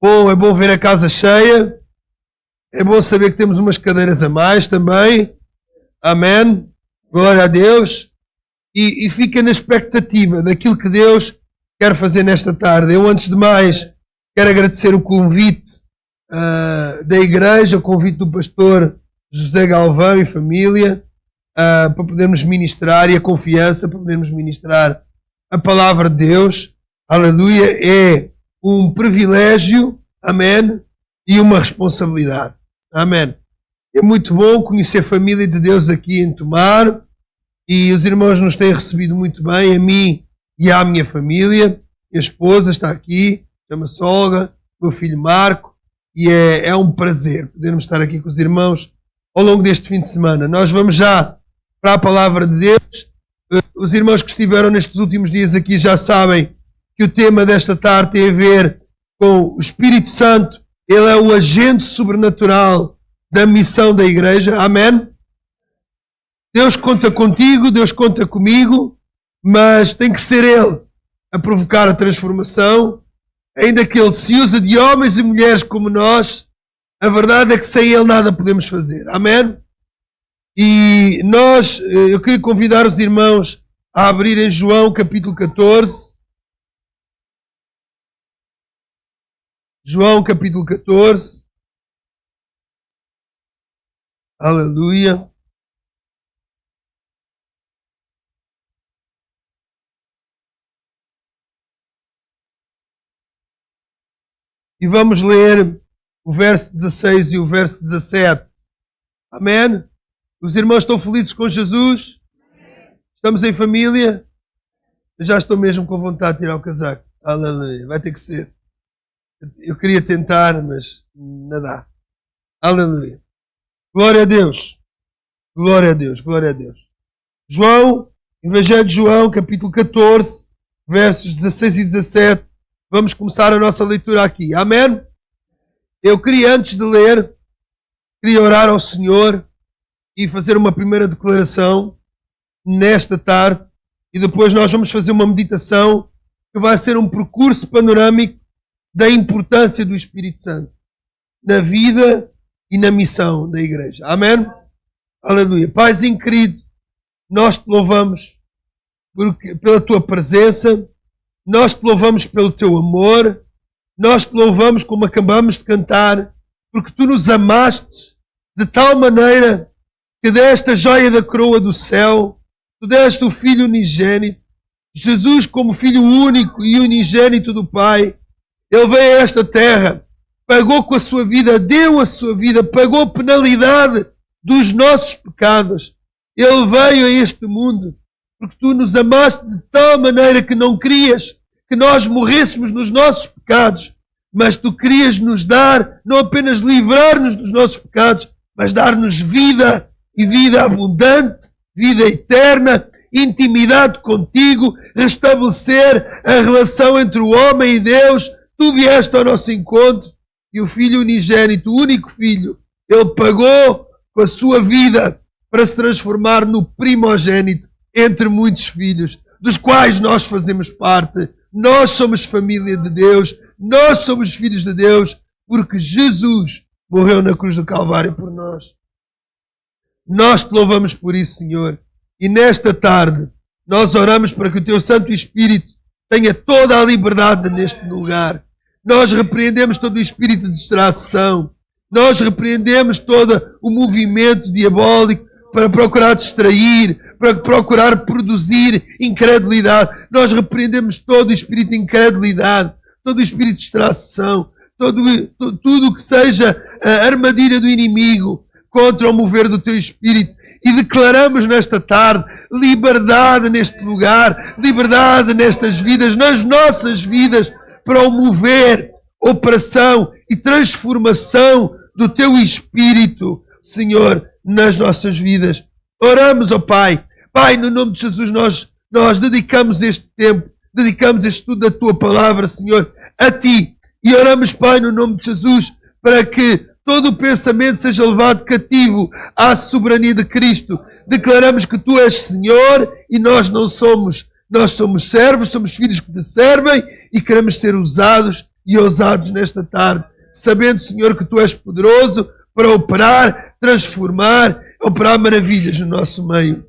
Bom, é bom ver a casa cheia. É bom saber que temos umas cadeiras a mais também. Amém. Glória a Deus. E fica na expectativa daquilo que Deus quer fazer nesta tarde. Eu, antes de mais, quero agradecer o convite da igreja, o convite do pastor José Galvão e família, para podermos ministrar, e a confiança para podermos ministrar a palavra de Deus. Aleluia. É um privilégio, amém, e uma responsabilidade. Amém. É muito bom conhecer a família de Deus aqui em Tomar, e os irmãos nos têm recebido muito bem, a mim e à minha família. Minha esposa está aqui, chama-se Olga, meu filho Marco, e é um prazer podermos estar aqui com os irmãos ao longo deste fim de semana. Nós vamos já para a palavra de Deus. Os irmãos que estiveram nestes últimos dias aqui já sabem que o tema desta tarde tem a ver com o Espírito Santo. Ele é o agente sobrenatural da missão da igreja. Amém? Deus conta contigo, Deus conta comigo, mas tem que ser Ele a provocar a transformação. Ainda que Ele se usa de homens e mulheres como nós, a verdade é que sem Ele nada podemos fazer. Amém? E eu queria convidar os irmãos a abrirem João capítulo 14. João capítulo 14. Aleluia. E vamos ler o verso 16 e o verso 17. Amém? Os irmãos estão felizes com Jesus? Estamos em família? Eu já estou mesmo com vontade de tirar o casaco. Aleluia. Vai ter que ser. Eu queria tentar, mas não dá. Aleluia. Glória a Deus. Glória a Deus. Glória a Deus. João, Evangelho de João, capítulo 14, versos 16 e 17. Vamos começar a nossa leitura aqui. Amém? Eu queria, antes de ler, orar ao Senhor e fazer uma primeira declaração nesta tarde, e depois nós vamos fazer uma meditação que vai ser um percurso panorâmico da importância do Espírito Santo na vida e na missão da igreja. Amém? Aleluia. Paizinho querido, nós te louvamos pela tua presença, nós te louvamos pelo teu amor, nós te louvamos como acabamos de cantar, porque tu nos amaste de tal maneira que deste a joia da coroa do céu, tu deste o Filho unigênito, Jesus como Filho único e unigênito do Pai. Ele veio a esta terra, pagou com a sua vida, deu a sua vida, pagou a penalidade dos nossos pecados. Ele veio a este mundo porque tu nos amaste de tal maneira que não querias que nós morrêssemos nos nossos pecados, mas tu querias nos dar, não apenas livrar-nos dos nossos pecados, mas dar-nos vida, e vida abundante, vida eterna, intimidade contigo, restabelecer a relação entre o homem e Deus. Tu vieste ao nosso encontro, e o Filho unigênito, o único Filho, Ele pagou com a sua vida para se transformar no primogênito entre muitos filhos, dos quais nós fazemos parte. Nós somos família de Deus, nós somos filhos de Deus, porque Jesus morreu na cruz do Calvário por nós. Nós te louvamos por isso, Senhor. E nesta tarde, nós oramos para que o teu Santo Espírito tenha toda a liberdade neste lugar. Nós repreendemos todo o espírito de distração. Nós repreendemos todo o movimento diabólico para procurar distrair, para procurar produzir incredulidade. Nós repreendemos todo o espírito de incredulidade, todo o espírito de distração, tudo o que seja a armadilha do inimigo contra o mover do teu Espírito. E declaramos nesta tarde liberdade neste lugar, liberdade nestas vidas, nas nossas vidas, para o mover, operação e transformação do teu Espírito, Senhor, nas nossas vidas. Oramos, ó Pai. Pai, no nome de Jesus, nós dedicamos este tempo, dedicamos este estudo da tua palavra, Senhor, a ti. E oramos, Pai, no nome de Jesus, para que todo o pensamento seja levado cativo à soberania de Cristo. Declaramos que tu és Senhor e nós não somos. Nós somos servos, somos filhos que te servem e queremos ser usados e ousados nesta tarde, sabendo, Senhor, que Tu és poderoso para operar, transformar, operar maravilhas no nosso meio.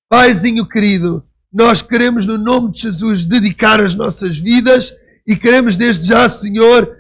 Paizinho querido, nós queremos, no nome de Jesus, dedicar as nossas vidas e queremos desde já, Senhor,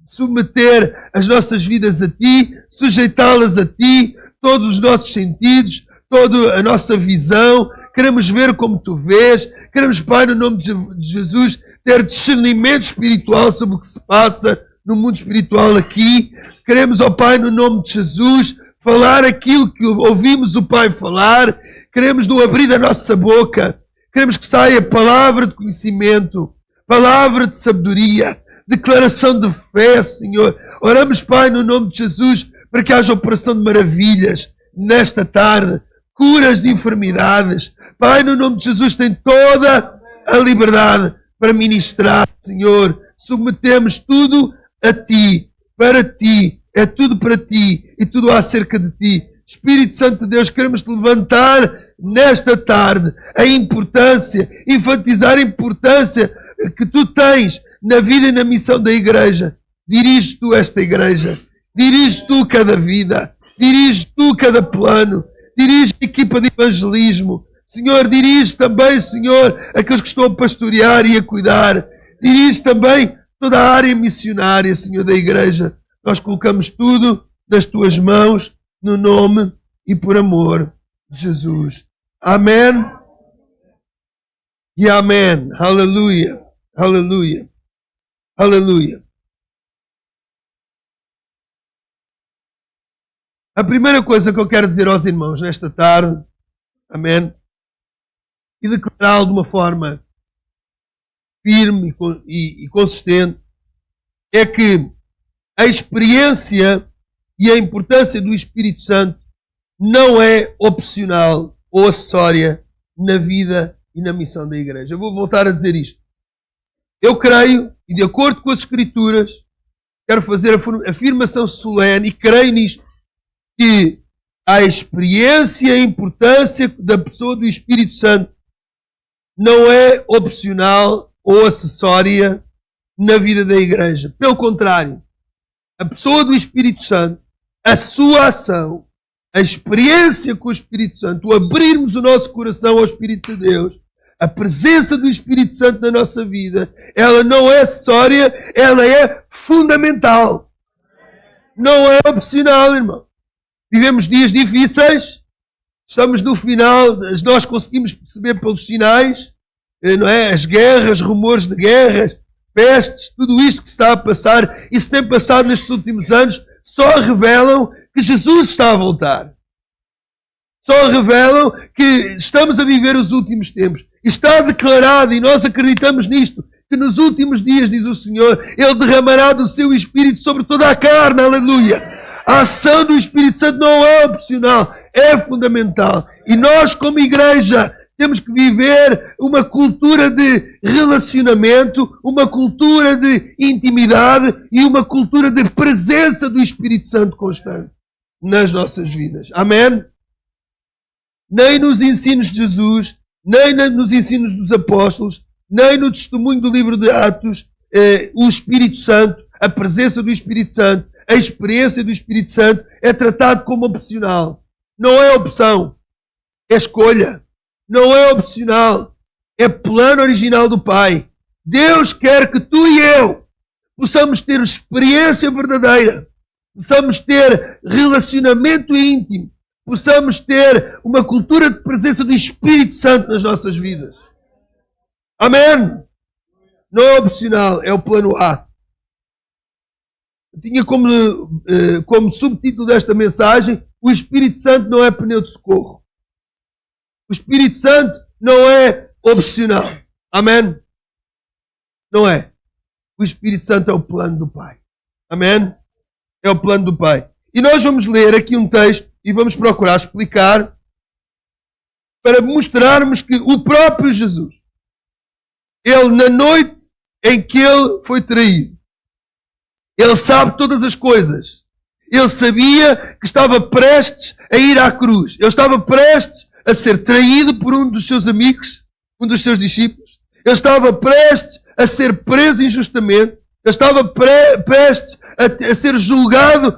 submeter as nossas vidas a Ti, sujeitá-las a Ti, todos os nossos sentidos, toda a nossa visão. Queremos ver como Tu vês. Queremos, Pai, no nome de Jesus, ter discernimento espiritual sobre o que se passa no mundo espiritual aqui. Queremos, ó Pai, no nome de Jesus, falar aquilo que ouvimos o Pai falar. Queremos, no abrir da nossa boca, queremos que saia palavra de conhecimento, palavra de sabedoria, declaração de fé, Senhor. Oramos, Pai, no nome de Jesus, para que haja operação de maravilhas nesta tarde, curas de enfermidades. Pai, no nome de Jesus, tem toda a liberdade para ministrar, Senhor. Submetemos tudo a Ti, para Ti, é tudo para Ti e tudo acerca de Ti. Espírito Santo de Deus, queremos Te levantar nesta tarde a importância, enfatizar a importância que Tu tens na vida e na missão da igreja. Dirige Tu esta igreja, dirige Tu cada vida, dirige Tu cada plano, dirige a equipa de evangelismo. Senhor, dirige também, Senhor, aqueles que estão a pastorear e a cuidar. Dirige também toda a área missionária, Senhor, da igreja. Nós colocamos tudo nas Tuas mãos, no nome e por amor de Jesus. Amém e amém. Aleluia, aleluia, aleluia. A primeira coisa que eu quero dizer aos irmãos nesta tarde, amém, e declará-lo de uma forma firme e consistente, é que a experiência e a importância do Espírito Santo não é opcional ou acessória na vida e na missão da igreja. Eu vou voltar a dizer isto. Eu creio, e de acordo com as Escrituras, quero fazer a afirmação solene, e creio nisto, que a experiência e a importância da pessoa do Espírito Santo não é opcional ou acessória na vida da igreja. Pelo contrário, a pessoa do Espírito Santo, a sua ação, a experiência com o Espírito Santo, o abrirmos o nosso coração ao Espírito de Deus, a presença do Espírito Santo na nossa vida, ela não é acessória, ela é fundamental. Não é opcional, irmão. Vivemos dias difíceis, estamos no final, nós conseguimos perceber pelos sinais, não é? As guerras, rumores de guerras, pestes, tudo isto que está a passar, e se tem passado nestes últimos anos, só revelam que Jesus está a voltar. Só revelam que estamos a viver os últimos tempos. Está declarado, e nós acreditamos nisto, que nos últimos dias, diz o Senhor, Ele derramará do seu Espírito sobre toda a carne, aleluia. A ação do Espírito Santo não é opcional, é fundamental. E nós, como igreja, temos que viver uma cultura de relacionamento, uma cultura de intimidade e uma cultura de presença do Espírito Santo constante nas nossas vidas. Amém? Nem nos ensinos de Jesus, nem nos ensinos dos apóstolos, nem no testemunho do livro de Atos, o Espírito Santo, a presença do Espírito Santo, a experiência do Espírito Santo é tratado como opcional. Não é opção, é escolha. Não é opcional, é plano original do Pai. Deus quer que tu e eu possamos ter experiência verdadeira, possamos ter relacionamento íntimo, possamos ter uma cultura de presença do Espírito Santo nas nossas vidas. Amém? Não é opcional, é o plano A. Eu tinha como subtítulo desta mensagem: o Espírito Santo não é pneu de socorro. O Espírito Santo não é opcional. Amém? Não é. O Espírito Santo é o plano do Pai. Amém? É o plano do Pai. E nós vamos ler aqui um texto e vamos procurar explicar para mostrarmos que o próprio Jesus, Ele, na noite em que Ele foi traído, Ele sabe todas as coisas. Ele sabia que estava prestes a ir à cruz. Ele estava prestes a ser traído por um dos seus amigos, um dos seus discípulos. Ele estava prestes a ser preso injustamente, ele estava prestes a ser julgado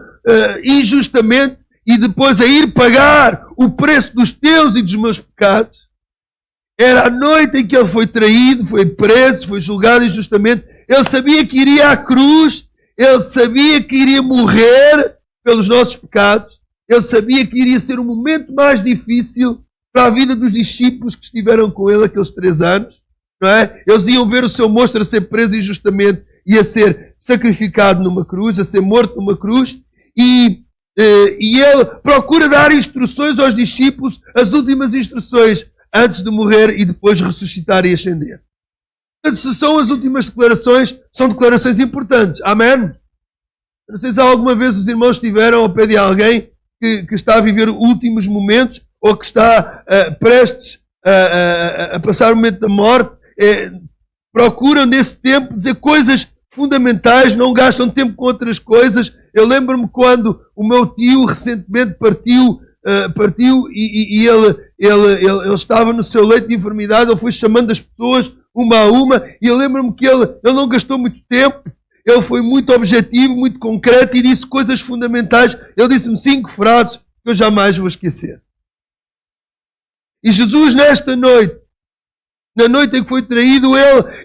injustamente e depois a ir pagar o preço dos teus e dos meus pecados. Era a noite em que ele foi traído, foi preso, foi julgado injustamente. Ele sabia que iria à cruz, ele sabia que iria morrer pelos nossos pecados, ele sabia que iria ser o momento mais difícil para a vida dos discípulos que estiveram com ele aqueles 3 anos. Não é? Eles iam ver o seu monstro a ser preso injustamente e a ser sacrificado numa cruz, a ser morto numa cruz, e ele procura dar instruções aos discípulos, as últimas instruções, antes de morrer e depois ressuscitar e ascender. Portanto, se são as últimas declarações, são declarações importantes. Amém? Não sei se alguma vez os irmãos estiveram ao pé de alguém que está a viver últimos momentos ou que está prestes a passar o momento da morte. Procuram nesse tempo dizer coisas fundamentais, não gastam tempo com outras coisas. Eu lembro-me quando o meu tio recentemente partiu e ele estava no seu leito de enfermidade, ele foi chamando as pessoas uma a uma, e eu lembro-me que ele não gastou muito tempo, ele foi muito objetivo, muito concreto e disse coisas fundamentais. Ele disse-me 5 frases que eu jamais vou esquecer. E Jesus, nesta noite, na noite em que foi traído,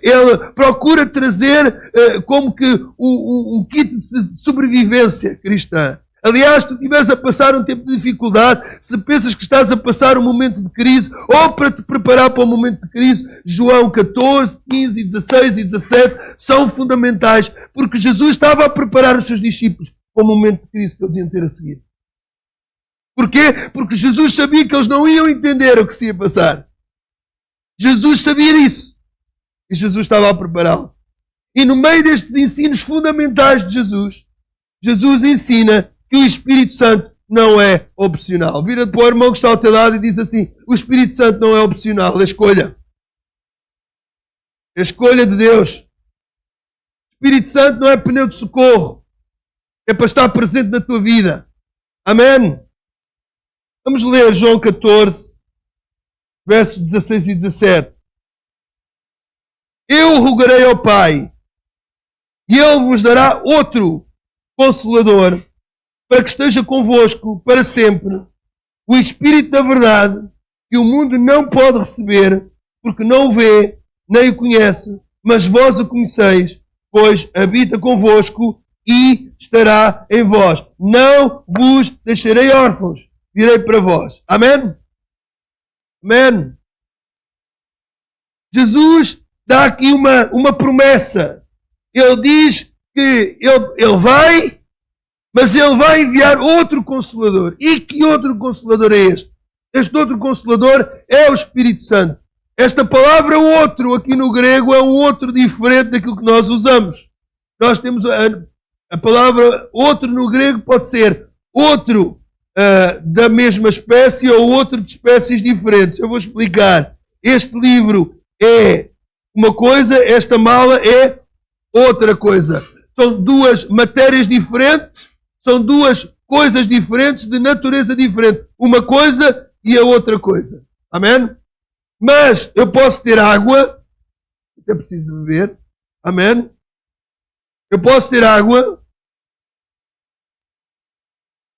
ele procura trazer como que um kit de sobrevivência cristã. Aliás, se tu estiveres a passar um tempo de dificuldade, se pensas que estás a passar um momento de crise, ou para te preparar para um momento de crise, João 14, 15, 16 e 17 são fundamentais, porque Jesus estava a preparar os seus discípulos para o momento de crise que eles iam ter a seguir. Porquê? Porque Jesus sabia que eles não iam entender o que se ia passar. Jesus sabia disso. E Jesus estava a prepará-lo. E no meio destes ensinos fundamentais de Jesus, Jesus ensina que o Espírito Santo não é opcional. Vira para o irmão que está ao teu lado e diz assim: o Espírito Santo não é opcional, é escolha. É escolha de Deus. O Espírito Santo não é pneu de socorro. É para estar presente na tua vida. Amém? Vamos ler João 14, versos 16 e 17. Eu rogarei ao Pai, e Ele vos dará outro Consolador, para que esteja convosco para sempre, o Espírito da verdade, que o mundo não pode receber, porque não o vê, nem o conhece, mas vós o conheceis, pois habita convosco e estará em vós. Não vos deixarei órfãos, virei para vós. Amém? Amém? Jesus dá aqui uma promessa. Ele diz que ele vai, mas ele vai enviar outro Consolador. E que outro Consolador é este? Este outro Consolador é o Espírito Santo. Esta palavra outro aqui no grego é um outro diferente daquilo que nós usamos. Nós temos a palavra outro no grego pode ser outro da mesma espécie ou outro de espécies diferentes. Eu vou explicar. Este livro é uma coisa, esta mala é outra coisa. São duas matérias diferentes, são duas coisas diferentes, de natureza diferente. Uma coisa e a outra coisa. Amém? Mas eu posso ter água, até preciso de beber. Amém? Eu posso ter água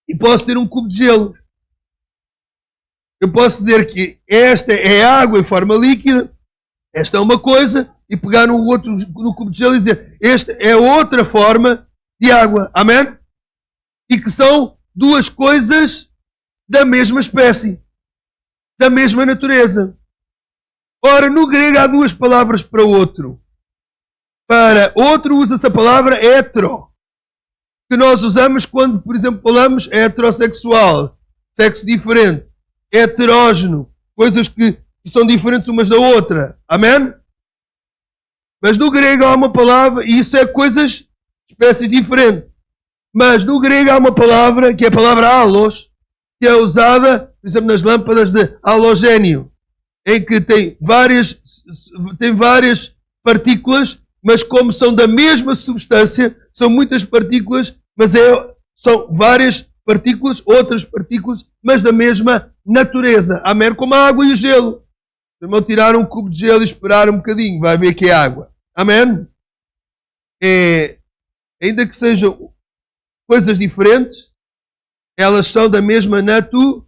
e posso ter um cubo de gelo. Eu posso dizer que esta é água em forma líquida, esta é uma coisa, e pegar no cubo de gelo e dizer, esta é outra forma de água. Amém? E que são duas coisas da mesma espécie, da mesma natureza. Ora, no grego há duas palavras para outro. Para outro usa-se a palavra hetero, que nós usamos quando, por exemplo, falamos heterossexual, sexo diferente, heterógeno, coisas que são diferentes umas da outra. Amém? Mas no grego há uma palavra, e isso é coisas, espécies diferentes. Mas no grego há uma palavra, que é a palavra halos, que é usada, por exemplo, nas lâmpadas de halogénio, em que tem várias partículas, mas como são da mesma substância, são muitas partículas, mas são várias partículas, outras partículas, mas da mesma natureza. Amém? Como a água e o gelo. Se o irmão tirar um cubo de gelo e esperar um bocadinho, vai ver que é água. Amém? Ainda que sejam coisas diferentes, elas são da mesma natureza.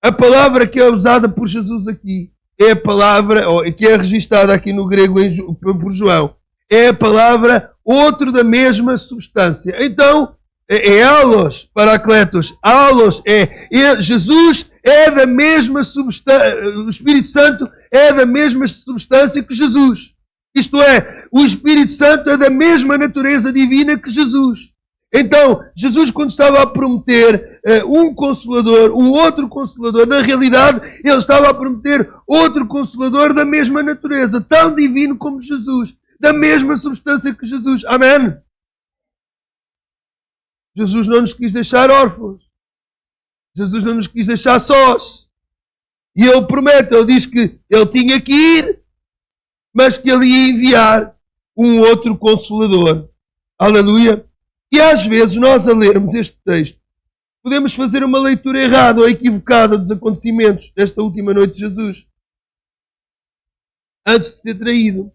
A palavra que é usada por Jesus aqui é a palavra, que é registada aqui no grego por João, é a palavra outro da mesma substância. Então, é allos, paracletos. Allos Jesus é da mesma substância, o Espírito Santo é da mesma substância que Jesus. Isto é, o Espírito Santo é da mesma natureza divina que Jesus. Então, Jesus, quando estava a prometer um Consolador, um outro Consolador, na realidade, ele estava a prometer outro Consolador da mesma natureza, tão divino como Jesus, da mesma substância que Jesus. Amém? Jesus não nos quis deixar órfãos. Jesus não nos quis deixar sós. E ele promete, ele diz que ele tinha que ir, mas que ele ia enviar um outro Consolador. Aleluia! E às vezes nós, a lermos este texto, podemos fazer uma leitura errada ou equivocada dos acontecimentos desta última noite de Jesus. Antes de ser traído.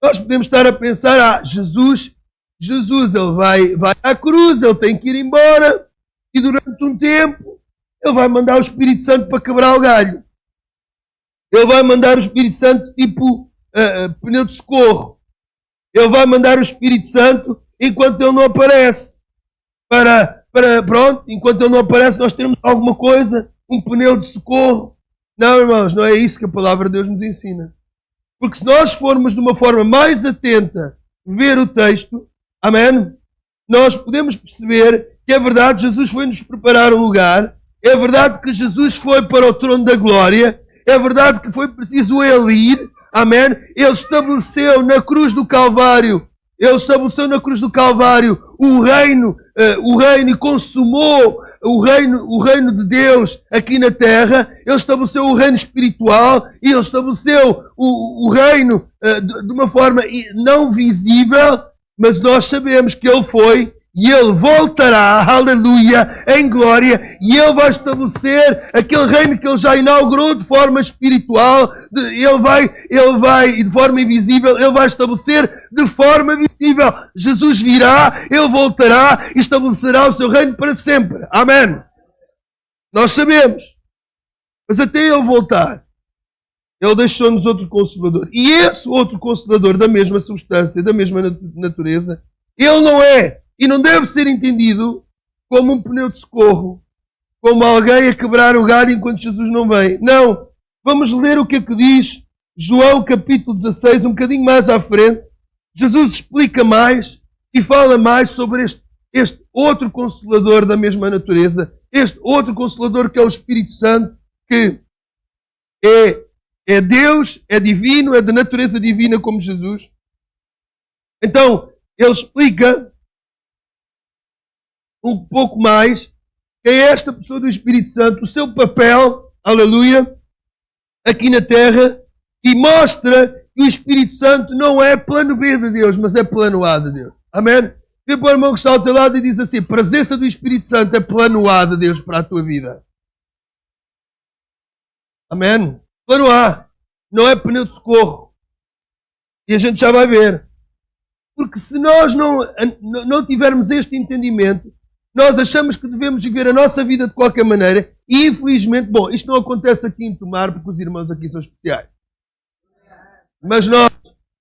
Nós podemos estar a pensar, Jesus, ele vai à cruz, ele tem que ir embora, e durante um tempo, ele vai mandar o Espírito Santo para quebrar o galho. Ele vai mandar o Espírito Santo tipo pneu de socorro. Ele vai mandar o Espírito Santo enquanto ele não aparece. Pronto, enquanto ele não aparece, nós temos alguma coisa, um pneu de socorro. Não, irmãos, não é isso que a palavra de Deus nos ensina. Porque se nós formos de uma forma mais atenta ver o texto, amém, nós podemos perceber que é verdade, Jesus foi-nos preparar um lugar, é verdade que Jesus foi para o trono da glória, é verdade que foi preciso ele ir, amém, ele estabeleceu na cruz do Calvário o reino e consumou o reino de Deus aqui na terra. Ele estabeleceu o reino espiritual e ele estabeleceu o reino de uma forma não visível, mas nós sabemos que ele foi e ele voltará, aleluia, em glória, e ele vai estabelecer aquele reino que ele já inaugurou de forma espiritual, ele vai de forma invisível, ele vai estabelecer de forma visível. Jesus virá, ele voltará e estabelecerá o seu reino para sempre. Amém. Nós sabemos. Mas até ele voltar, ele deixou-nos outro Consolador. E esse outro Consolador da mesma substância, da mesma natureza, ele não é e não deve ser entendido como um pneu de socorro, como alguém a quebrar o galho enquanto Jesus não vem. Não. Vamos ler o que é que diz João capítulo 16, um bocadinho mais à frente. Jesus explica mais e fala mais sobre este outro Consolador da mesma natureza, este outro Consolador que é o Espírito Santo, que é Deus, é divino, é de natureza divina como Jesus. Então, ele explica um pouco mais quem é esta pessoa do Espírito Santo, o seu papel, aleluia, aqui na terra, e mostra que o Espírito Santo não é plano B de Deus, mas é plano A de Deus. Amém? Vê para o irmão que está ao teu lado e diz assim: a presença do Espírito Santo é plano A de Deus para a tua vida. Amém? Plano A. Não é pneu de socorro. E a gente já vai ver. Porque se nós não tivermos este entendimento, nós achamos que devemos viver a nossa vida de qualquer maneira e, infelizmente, isto não acontece aqui em Tomar porque os irmãos aqui são especiais. Mas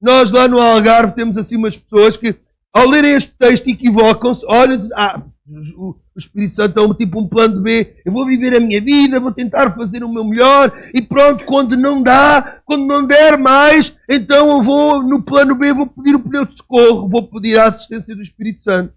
nós lá no Algarve temos assim umas pessoas que, ao lerem este texto, equivocam-se, olham e dizem: o Espírito Santo é tipo um plano B, eu vou viver a minha vida, vou tentar fazer o meu melhor e pronto, quando não der mais, então eu vou no plano B, vou pedir o pneu de socorro, vou pedir a assistência do Espírito Santo.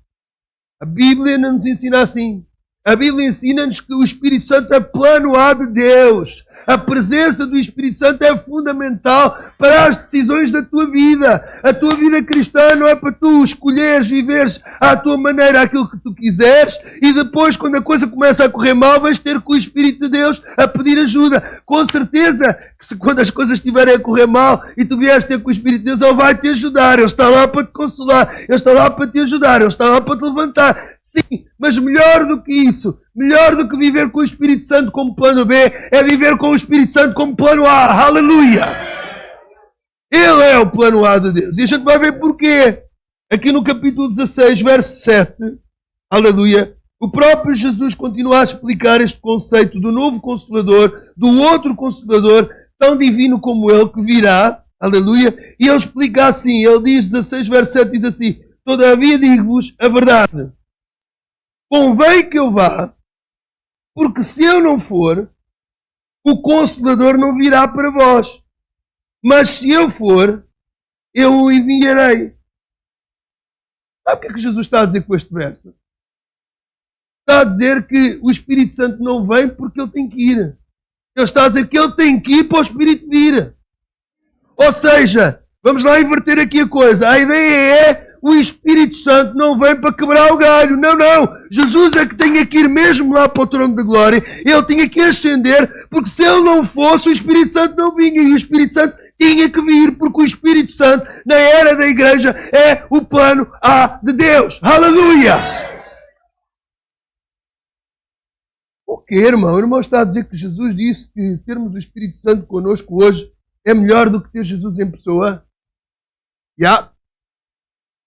A Bíblia não nos ensina assim. A Bíblia ensina-nos que o Espírito Santo é plano A de Deus. A presença do Espírito Santo é fundamental para as decisões da tua vida. A tua vida cristã não é para tu escolheres, viveres à tua maneira aquilo que tu quiseres e depois, quando a coisa começa a correr mal, vais ter com o Espírito de Deus a pedir ajuda. Com certeza que quando as coisas estiverem a correr mal e tu vieres ter com o Espírito de Deus, Ele vai te ajudar. Ele está lá para te consolar. Ele está lá para te ajudar. Ele está lá para te levantar. Sim, mas melhor do que isso, melhor do que viver com o Espírito Santo como plano B, é viver com o Espírito Santo como plano A. Aleluia! Ele é o plano A de Deus. E a gente vai ver porquê. Aqui no capítulo 16, verso 7, aleluia, o próprio Jesus continua a explicar este conceito do novo Consolador, do outro Consolador, tão divino como ele, que virá, aleluia, e ele explica assim, ele diz, 16, verso 7, diz assim, todavia digo-vos a verdade, convém que eu vá, porque se eu não for, o Consolador não virá para vós. Mas se eu for, eu o enviarei. Sabe o que é que Jesus está a dizer com este verso? Está a dizer que o Espírito Santo não vem porque ele tem que ir. Ele está a dizer que ele tem que ir para o Espírito vir. Ou seja, vamos lá inverter aqui a coisa. A ideia é o Espírito Santo não vem para quebrar o galho. Não, não. Jesus é que tinha que ir mesmo lá para o trono da glória. Ele tinha que ascender, porque se ele não fosse, o Espírito Santo não vinha. E o Espírito Santo tinha que vir, porque o Espírito Santo, na era da igreja, é o plano A de Deus. Aleluia! O que, irmão? O irmão está a dizer que Jesus disse que termos o Espírito Santo connosco hoje é melhor do que ter Jesus em pessoa? Já.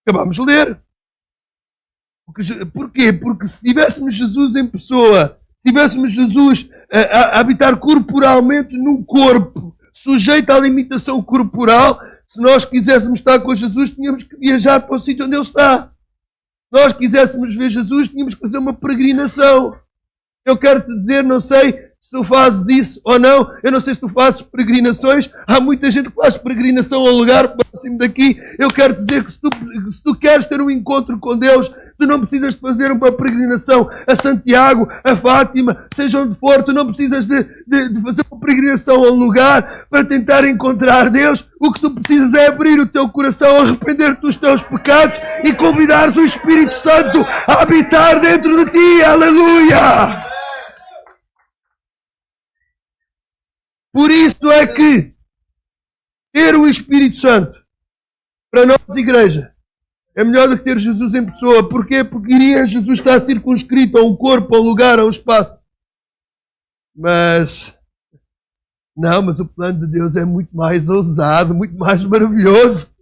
Acabamos de ler. Porquê? Porque se tivéssemos Jesus em pessoa, se tivéssemos Jesus a habitar corporalmente num corpo, sujeito à limitação corporal, se nós quiséssemos estar com Jesus, tínhamos que viajar para o sítio onde Ele está. Se nós quiséssemos ver Jesus, tínhamos que fazer uma peregrinação. Eu quero te dizer, não sei se tu fazes isso ou não, eu não sei se tu fazes peregrinações, há muita gente que faz peregrinação ao lugar próximo daqui. Eu quero te dizer que se tu queres ter um encontro com Deus, tu não precisas de fazer uma peregrinação a Santiago, a Fátima, seja onde for, tu não precisas de fazer uma peregrinação ao lugar para tentar encontrar Deus. O que tu precisas é abrir o teu coração, arrepender-te dos teus pecados e convidares o Espírito Santo a habitar dentro de ti. Aleluia! Por isso é que ter o Espírito Santo para nós, igreja, é melhor do que ter Jesus em pessoa. Porquê? Porque iria Jesus estar circunscrito a um corpo, a um lugar, a um espaço. Mas o plano de Deus é muito mais ousado, muito mais maravilhoso.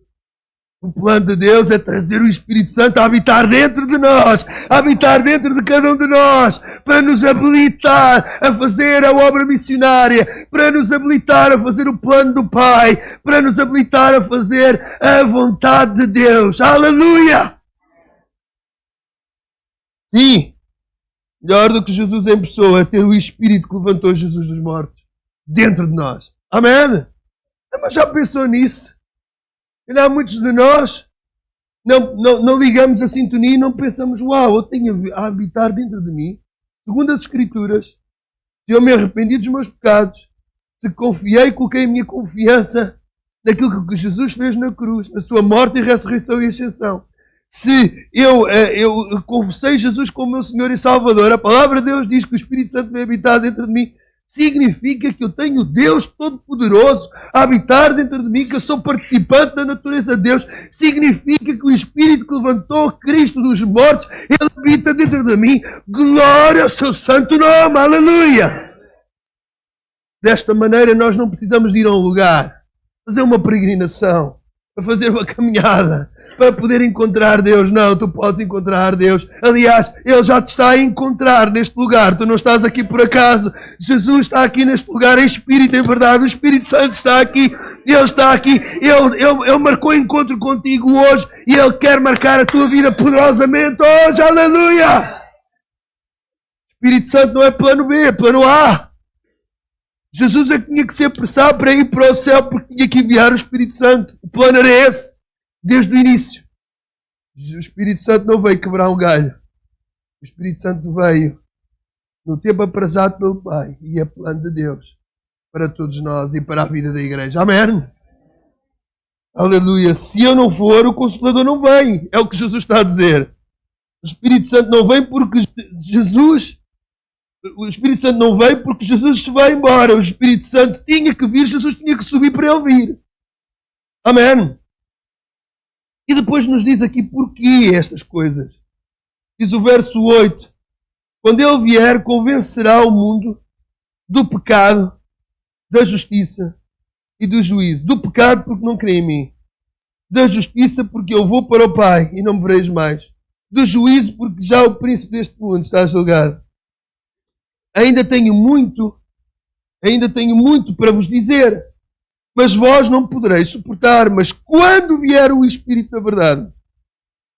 O plano de Deus é trazer o Espírito Santo a habitar dentro de nós, a habitar dentro de cada um de nós, para nos habilitar a fazer a obra missionária, para nos habilitar a fazer o plano do Pai, para nos habilitar a fazer a vontade de Deus. Aleluia! Sim, melhor do que Jesus em pessoa é ter o Espírito que levantou Jesus dos mortos dentro de nós. Amém? Mas já pensou nisso? E há muitos de nós não ligamos a sintonia e não pensamos, uau, eu tenho a habitar dentro de mim, segundo as Escrituras, se eu me arrependi dos meus pecados, se confiei, coloquei a minha confiança naquilo que Jesus fez na cruz, na sua morte e ressurreição e ascensão. Se eu confessei Jesus como meu Senhor e Salvador, a palavra de Deus diz que o Espírito Santo vem habitar dentro de mim, significa que eu tenho Deus Todo-Poderoso a habitar dentro de mim, que eu sou participante da natureza de Deus. Significa que o Espírito que levantou Cristo dos mortos, Ele habita dentro de mim. Glória ao seu santo nome. Aleluia! Desta maneira nós não precisamos de ir a um lugar, fazer uma peregrinação, a fazer uma caminhada, para poder encontrar Deus. Não, tu podes encontrar Deus. Aliás, Ele já te está a encontrar neste lugar. Tu não estás aqui por acaso. Jesus está aqui neste lugar em Espírito, em verdade. O Espírito Santo está aqui. Ele está aqui. Ele marcou encontro contigo hoje e Ele quer marcar a tua vida poderosamente hoje. Aleluia! Espírito Santo não é plano B, é plano A. Jesus é que tinha que se apressar para ir para o céu porque tinha que enviar o Espírito Santo. O plano era esse. Desde o início. O Espírito Santo não veio quebrar um galho. O Espírito Santo veio no tempo aprazado pelo Pai. E é plano de Deus para todos nós e para a vida da igreja. Amém? Aleluia. Se eu não for, o Consolador não vem. É o que Jesus está a dizer. O Espírito Santo não vem porque Jesus... O Espírito Santo não veio porque Jesus se vai embora. O Espírito Santo tinha que vir, Jesus tinha que subir para ele vir. Amém? E depois nos diz aqui porquê estas coisas. Diz o verso 8. Quando Ele vier, convencerá o mundo do pecado, da justiça e do juízo. Do pecado, porque não creem em mim. Da justiça, porque eu vou para o Pai e não me vereis mais. Do juízo, porque já o príncipe deste mundo está julgado. Ainda tenho muito para vos dizer, mas vós não podereis suportar. Mas quando vier o Espírito da verdade,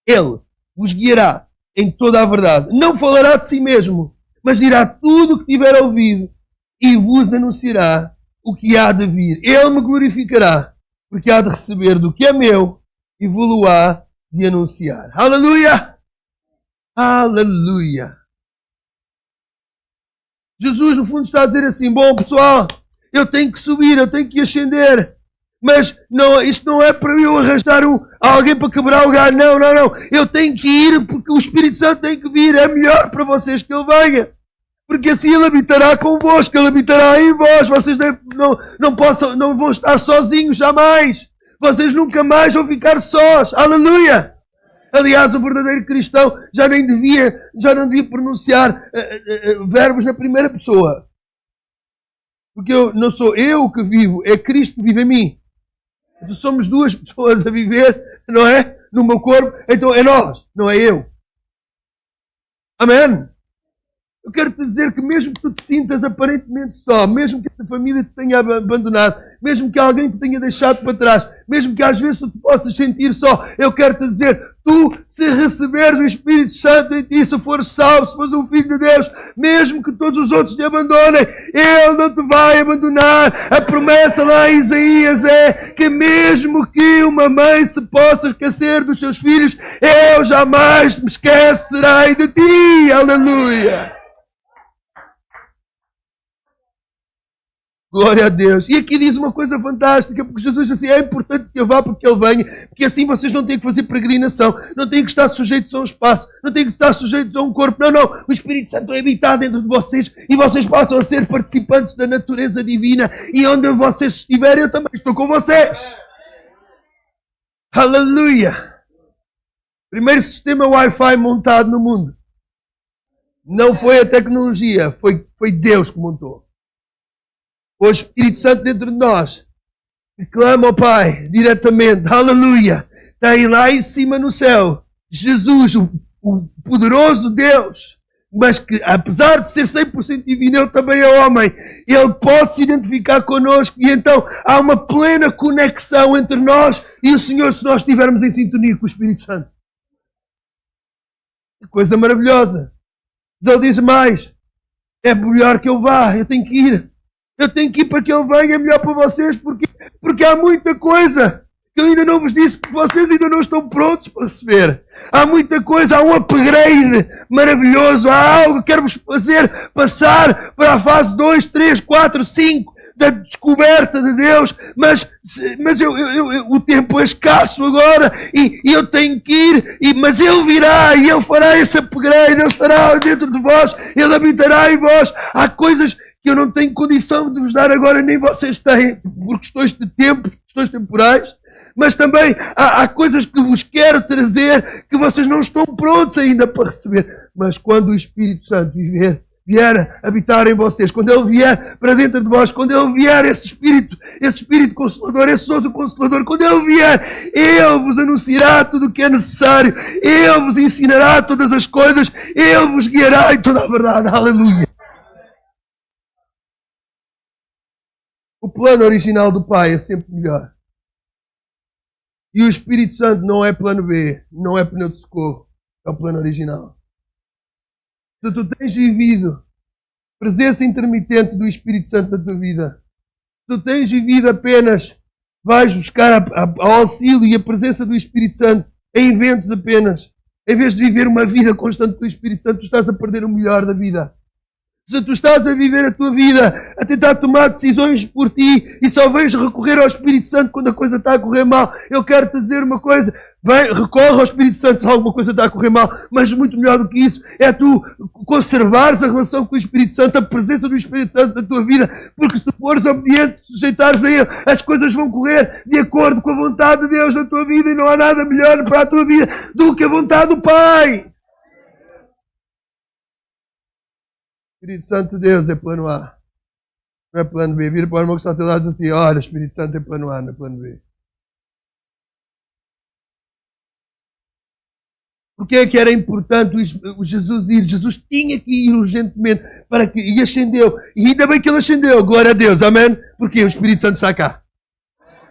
Ele vos guiará em toda a verdade. Não falará de si mesmo, mas dirá tudo o que tiver ouvido e vos anunciará o que há de vir. Ele me glorificará, porque há de receber do que é meu e vou-lo-á de anunciar. Aleluia! Aleluia! Jesus, no fundo, está a dizer assim: bom, pessoal, eu tenho que subir, eu tenho que ascender. Mas não, isto não é para eu arrastar alguém para quebrar o galho. Não, não, não. Eu tenho que ir porque o Espírito Santo tem que vir. É melhor para vocês que Ele venha. Porque assim Ele habitará convosco, Ele habitará em vós. Vocês não vão estar sozinhos jamais. Vocês nunca mais vão ficar sós. Aleluia! Aliás, o verdadeiro cristão já não devia pronunciar verbos na primeira pessoa. Porque não sou eu que vivo, é Cristo que vive em mim. Então, somos duas pessoas a viver, não é? No meu corpo, então é nós, não é eu. Amém? Eu quero te dizer que mesmo que tu te sintas aparentemente só, mesmo que a tua família te tenha abandonado, mesmo que alguém te tenha deixado para trás, mesmo que às vezes tu te possas sentir só, eu quero te dizer, tu, se receberes o Espírito Santo em ti, se fores salvo, se fores um filho de Deus, mesmo que todos os outros te abandonem, Ele não te vai abandonar. A promessa lá em Isaías é que mesmo que uma mãe se possa esquecer dos seus filhos, eu jamais me esquecerei de ti. Aleluia! Glória a Deus. E aqui diz uma coisa fantástica, porque Jesus diz assim, é importante que eu vá porque Ele venha, porque assim vocês não têm que fazer peregrinação, não têm que estar sujeitos a um espaço, não têm que estar sujeitos a um corpo. Não, não. O Espírito Santo é habitado dentro de vocês e vocês passam a ser participantes da natureza divina e onde vocês estiverem, eu também estou com vocês. Aleluia. Primeiro sistema Wi-Fi montado no mundo. Não foi a tecnologia, foi Deus que montou. O Espírito Santo dentro de nós, que clama ao Pai diretamente, aleluia, está aí lá em cima no céu, Jesus, o poderoso Deus, mas que apesar de ser 100% divino, Ele também é homem, Ele pode se identificar connosco e então há uma plena conexão entre nós e o Senhor se nós estivermos em sintonia com o Espírito Santo. Que coisa maravilhosa. Mas Ele diz mais, é melhor que eu vá, eu tenho que ir. Eu tenho que ir para que Ele venha, é melhor para vocês, porque há muita coisa que eu ainda não vos disse, porque vocês ainda não estão prontos para receber. Há muita coisa, há um upgrade maravilhoso, há algo que quero-vos fazer passar para a fase 2, 3, 4, 5 da descoberta de Deus, mas o tempo é escasso agora e eu tenho que ir, mas Ele virá e Ele fará esse upgrade, Ele estará dentro de vós, Ele habitará em vós. Há coisas que eu não tenho condição de vos dar agora, nem vocês têm, por questões de tempo, questões temporais, mas também há coisas que vos quero trazer que vocês não estão prontos ainda para receber. Mas quando o Espírito Santo vier habitar em vocês, quando Ele vier para dentro de vós, quando Ele vier esse Espírito Consolador, esse outro Consolador, quando Ele vier, Ele vos anunciará tudo o que é necessário, Ele vos ensinará todas as coisas, Ele vos guiará em toda a verdade. Aleluia! O plano original do Pai é sempre melhor. E o Espírito Santo não é plano B, não é pneu de socorro, é o plano original. Se tu tens vivido presença intermitente do Espírito Santo na tua vida, se tu tens vivido apenas, vais buscar a auxílio e a presença do Espírito Santo em eventos apenas, em vez de viver uma vida constante do Espírito Santo, tu estás a perder o melhor da vida. Se tu estás a viver a tua vida, a tentar tomar decisões por ti e só vens recorrer ao Espírito Santo quando a coisa está a correr mal, eu quero te dizer uma coisa, recorre ao Espírito Santo se alguma coisa está a correr mal, mas muito melhor do que isso é tu conservares a relação com o Espírito Santo, a presença do Espírito Santo na tua vida, porque se tu fores obediente, se sujeitares a Ele, as coisas vão correr de acordo com a vontade de Deus na tua vida e não há nada melhor para a tua vida do que a vontade do Pai. Espírito Santo de Deus é plano A. Não é plano B. Vira para o irmão que está ao teu lado e diz assim, olha, o Espírito Santo é plano A, não é plano B. Porque é que era importante o Jesus ir? Jesus tinha que ir urgentemente para que, e ascendeu. E ainda bem que ele ascendeu. Glória a Deus. Amém? Porque o Espírito Santo está cá.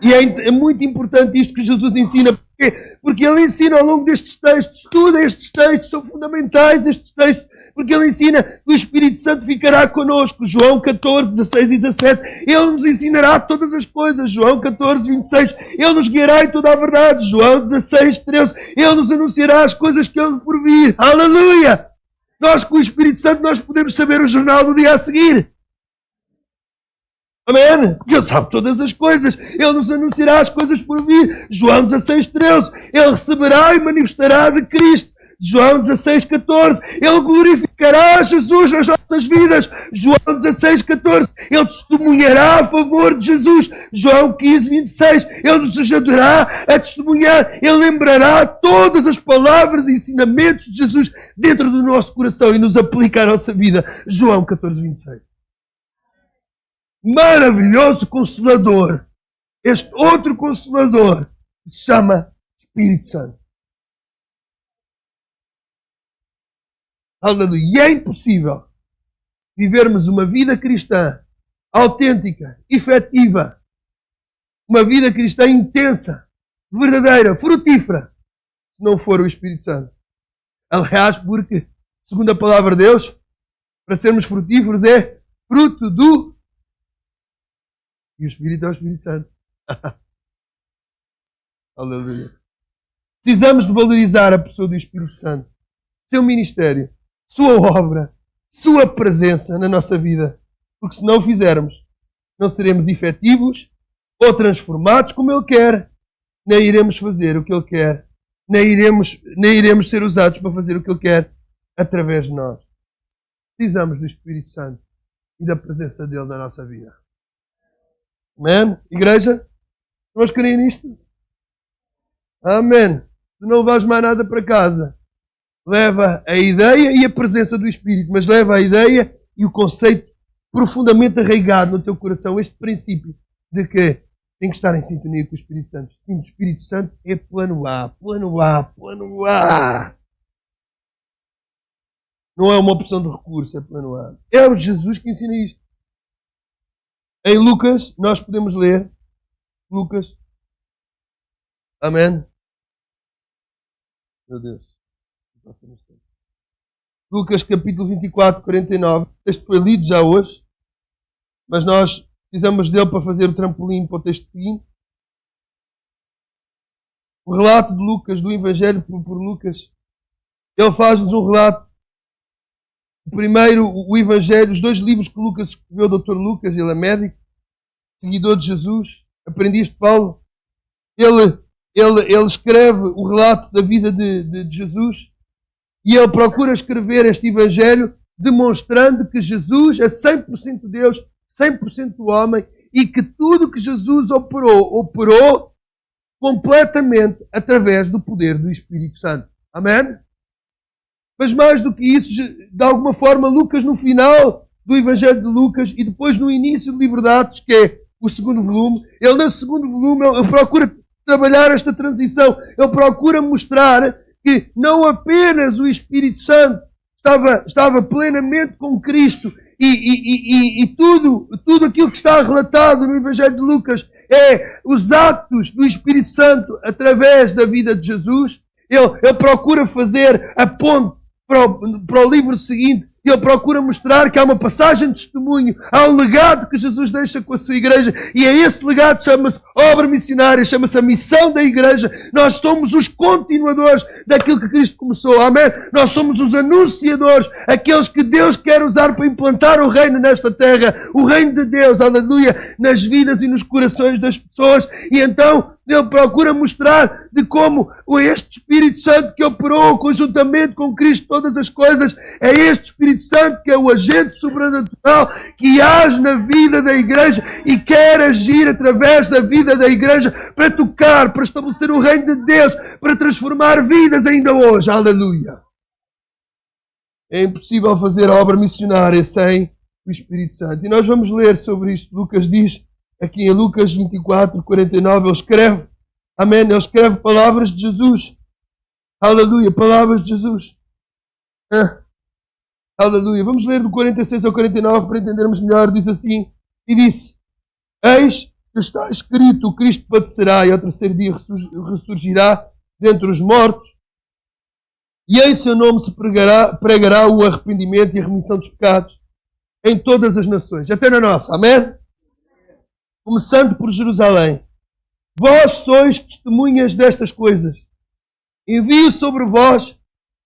E é muito importante isto que Jesus ensina. Porquê? Porque ele ensina ao longo destes textos. Estuda estes textos. São fundamentais estes textos. Porque ele ensina que o Espírito Santo ficará connosco. João 14, 16 e 17. Ele nos ensinará todas as coisas. João 14, 26. Ele nos guiará em toda a verdade. João 16, 13. Ele nos anunciará as coisas que ele por vir. Aleluia! Nós com o Espírito Santo nós podemos saber o jornal do dia a seguir. Amém? Porque ele sabe todas as coisas. Ele nos anunciará as coisas por vir. João 16, 13. Ele receberá e manifestará de Cristo. João 16, 14. Ele glorificará Jesus nas nossas vidas. João 16, 14. Ele testemunhará a favor de Jesus. João 15, 26. Ele nos ajudará a testemunhar. Ele lembrará todas as palavras e ensinamentos de Jesus dentro do nosso coração e nos aplica à nossa vida. João 14, 26. Maravilhoso Consolador. Este outro Consolador se chama Espírito Santo. Aleluia. E é impossível vivermos uma vida cristã autêntica, efetiva, uma vida cristã intensa, verdadeira, frutífera, se não for o Espírito Santo. Aliás, porque, segundo a palavra de Deus, para sermos frutíferos é fruto do... E o Espírito é o Espírito Santo. Aleluia. Precisamos de valorizar a pessoa do Espírito Santo, seu ministério, sua obra, sua presença na nossa vida. Porque se não o fizermos, não seremos efetivos ou transformados como Ele quer, nem iremos fazer o que Ele quer, nem iremos ser usados para fazer o que Ele quer através de nós. Precisamos do Espírito Santo e da presença dele na nossa vida. Amém? Igreja? Vamos crer nisto? Amém. Se não levares mais nada para casa, leva a ideia e a presença do Espírito, mas leva a ideia e o conceito profundamente arraigado no teu coração, este princípio de que tem que estar em sintonia com o Espírito Santo. Sim, o Espírito Santo é plano A, plano A, plano A. Não é uma opção de recurso, é plano A. É o Jesus que ensina isto. Em Lucas, nós podemos ler Lucas. Amém? Meu Deus. Lucas capítulo 24, 49. O texto foi lido já hoje, mas nós precisamos dele para fazer o trampolim para o texto seguinte. O relato de Lucas, do Evangelho por Lucas, ele faz-nos um relato. O primeiro, o Evangelho, os dois livros que Lucas escreveu, o Dr. Lucas, ele é médico, seguidor de Jesus, aprendiz de Paulo. Ele escreve o relato da vida de Jesus e ele procura escrever este Evangelho demonstrando que Jesus é 100% Deus, 100% homem e que tudo que Jesus operou completamente através do poder do Espírito Santo. Amém? Mas mais do que isso, de alguma forma, Lucas no final do Evangelho de Lucas e depois no início do livro de Atos, que é o segundo volume, ele nesse segundo volume ele procura trabalhar esta transição. Ele procura mostrar que não apenas o Espírito Santo estava plenamente com Cristo e tudo aquilo que está relatado no Evangelho de Lucas é os atos do Espírito Santo através da vida de Jesus. Ele procura fazer a ponte para o livro seguinte. Ele procura mostrar que há uma passagem de testemunho, há um legado que Jesus deixa com a sua igreja e é esse legado chama-se obra missionária, chama-se a missão da igreja. Nós somos os continuadores daquilo que Cristo começou, amém? Nós somos os anunciadores, aqueles que Deus quer usar para implantar o reino nesta terra, o reino de Deus, aleluia, nas vidas e nos corações das pessoas. E então ele procura mostrar de como este Espírito Santo que operou conjuntamente com Cristo todas as coisas, é este Espírito Santo que é o agente sobrenatural que age na vida da igreja e quer agir através da vida da igreja para tocar, para estabelecer o reino de Deus, para transformar vidas ainda hoje. Aleluia! É impossível fazer a obra missionária sem o Espírito Santo. E nós vamos ler sobre isto. Lucas diz, aqui em Lucas 24, 49, ele escreve, amém, ele escreve palavras de Jesus. Aleluia, palavras de Jesus. Aleluia. Vamos ler do 46 ao 49 para entendermos melhor. Diz assim, e disse, eis que está escrito, o Cristo padecerá e ao terceiro dia ressurgirá dentre os mortos, e em seu nome se pregará o arrependimento e a remissão dos pecados em todas as nações, até na nossa, amém? Começando por Jerusalém. Vós sois testemunhas destas coisas. Envio sobre vós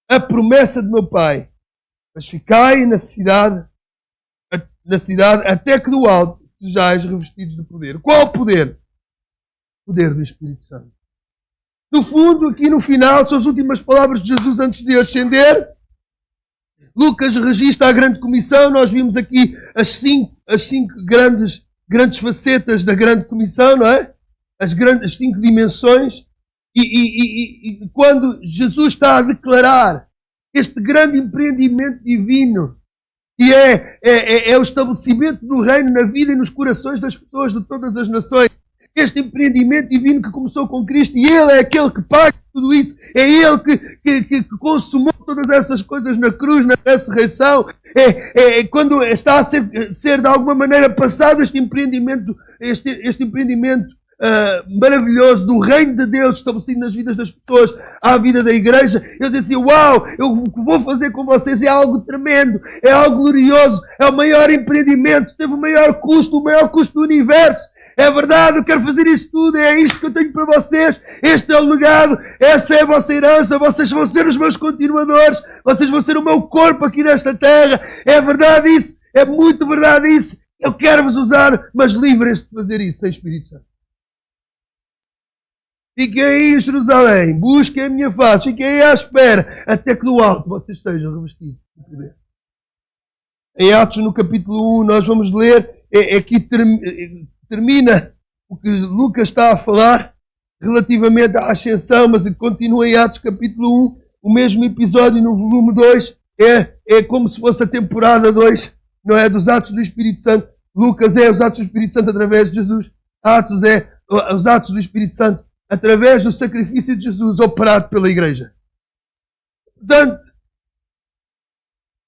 a promessa de meu Pai, mas ficai na cidade até que do alto sejais revestidos de poder. Qual o poder? O poder do Espírito Santo. No fundo, aqui no final, são as últimas palavras de Jesus antes de ascender. Lucas registra a grande comissão. Nós vimos aqui as cinco grandes facetas da grande comissão, não é? As 5 dimensões. E quando Jesus está a declarar este grande empreendimento divino, que é o estabelecimento do reino na vida e nos corações das pessoas de todas as nações, este empreendimento divino que começou com Cristo, e Ele é aquele que paga tudo isso, é Ele que consumou todas essas coisas na cruz, na ressurreição, quando está a ser de alguma maneira passado este empreendimento maravilhoso do reino de Deus estabelecido nas vidas das pessoas, à vida da igreja. Ele diz assim, uau, o que vou fazer com vocês é algo tremendo, é algo glorioso, é o maior empreendimento, teve o maior custo do universo. É verdade, eu quero fazer isso tudo, é isto que eu tenho para vocês, este é o legado, essa é a vossa herança, vocês vão ser os meus continuadores, vocês vão ser o meu corpo aqui nesta terra, é verdade isso, é muito verdade isso, eu quero vos usar, mas livrem-se de fazer isso sem Espírito Santo. Fiquem aí em Jerusalém, busquem a minha face, fiquem aí à espera, até que do alto vocês sejam revestidos de poder. Em Atos, no capítulo 1, nós vamos ler, aqui termina o que Lucas está a falar relativamente à ascensão, mas continua em Atos capítulo 1, o mesmo episódio no volume 2, é como se fosse a temporada 2, não é? Dos Atos do Espírito Santo. Lucas é os Atos do Espírito Santo através de Jesus. Atos é os Atos do Espírito Santo através do sacrifício de Jesus operado pela Igreja. Portanto,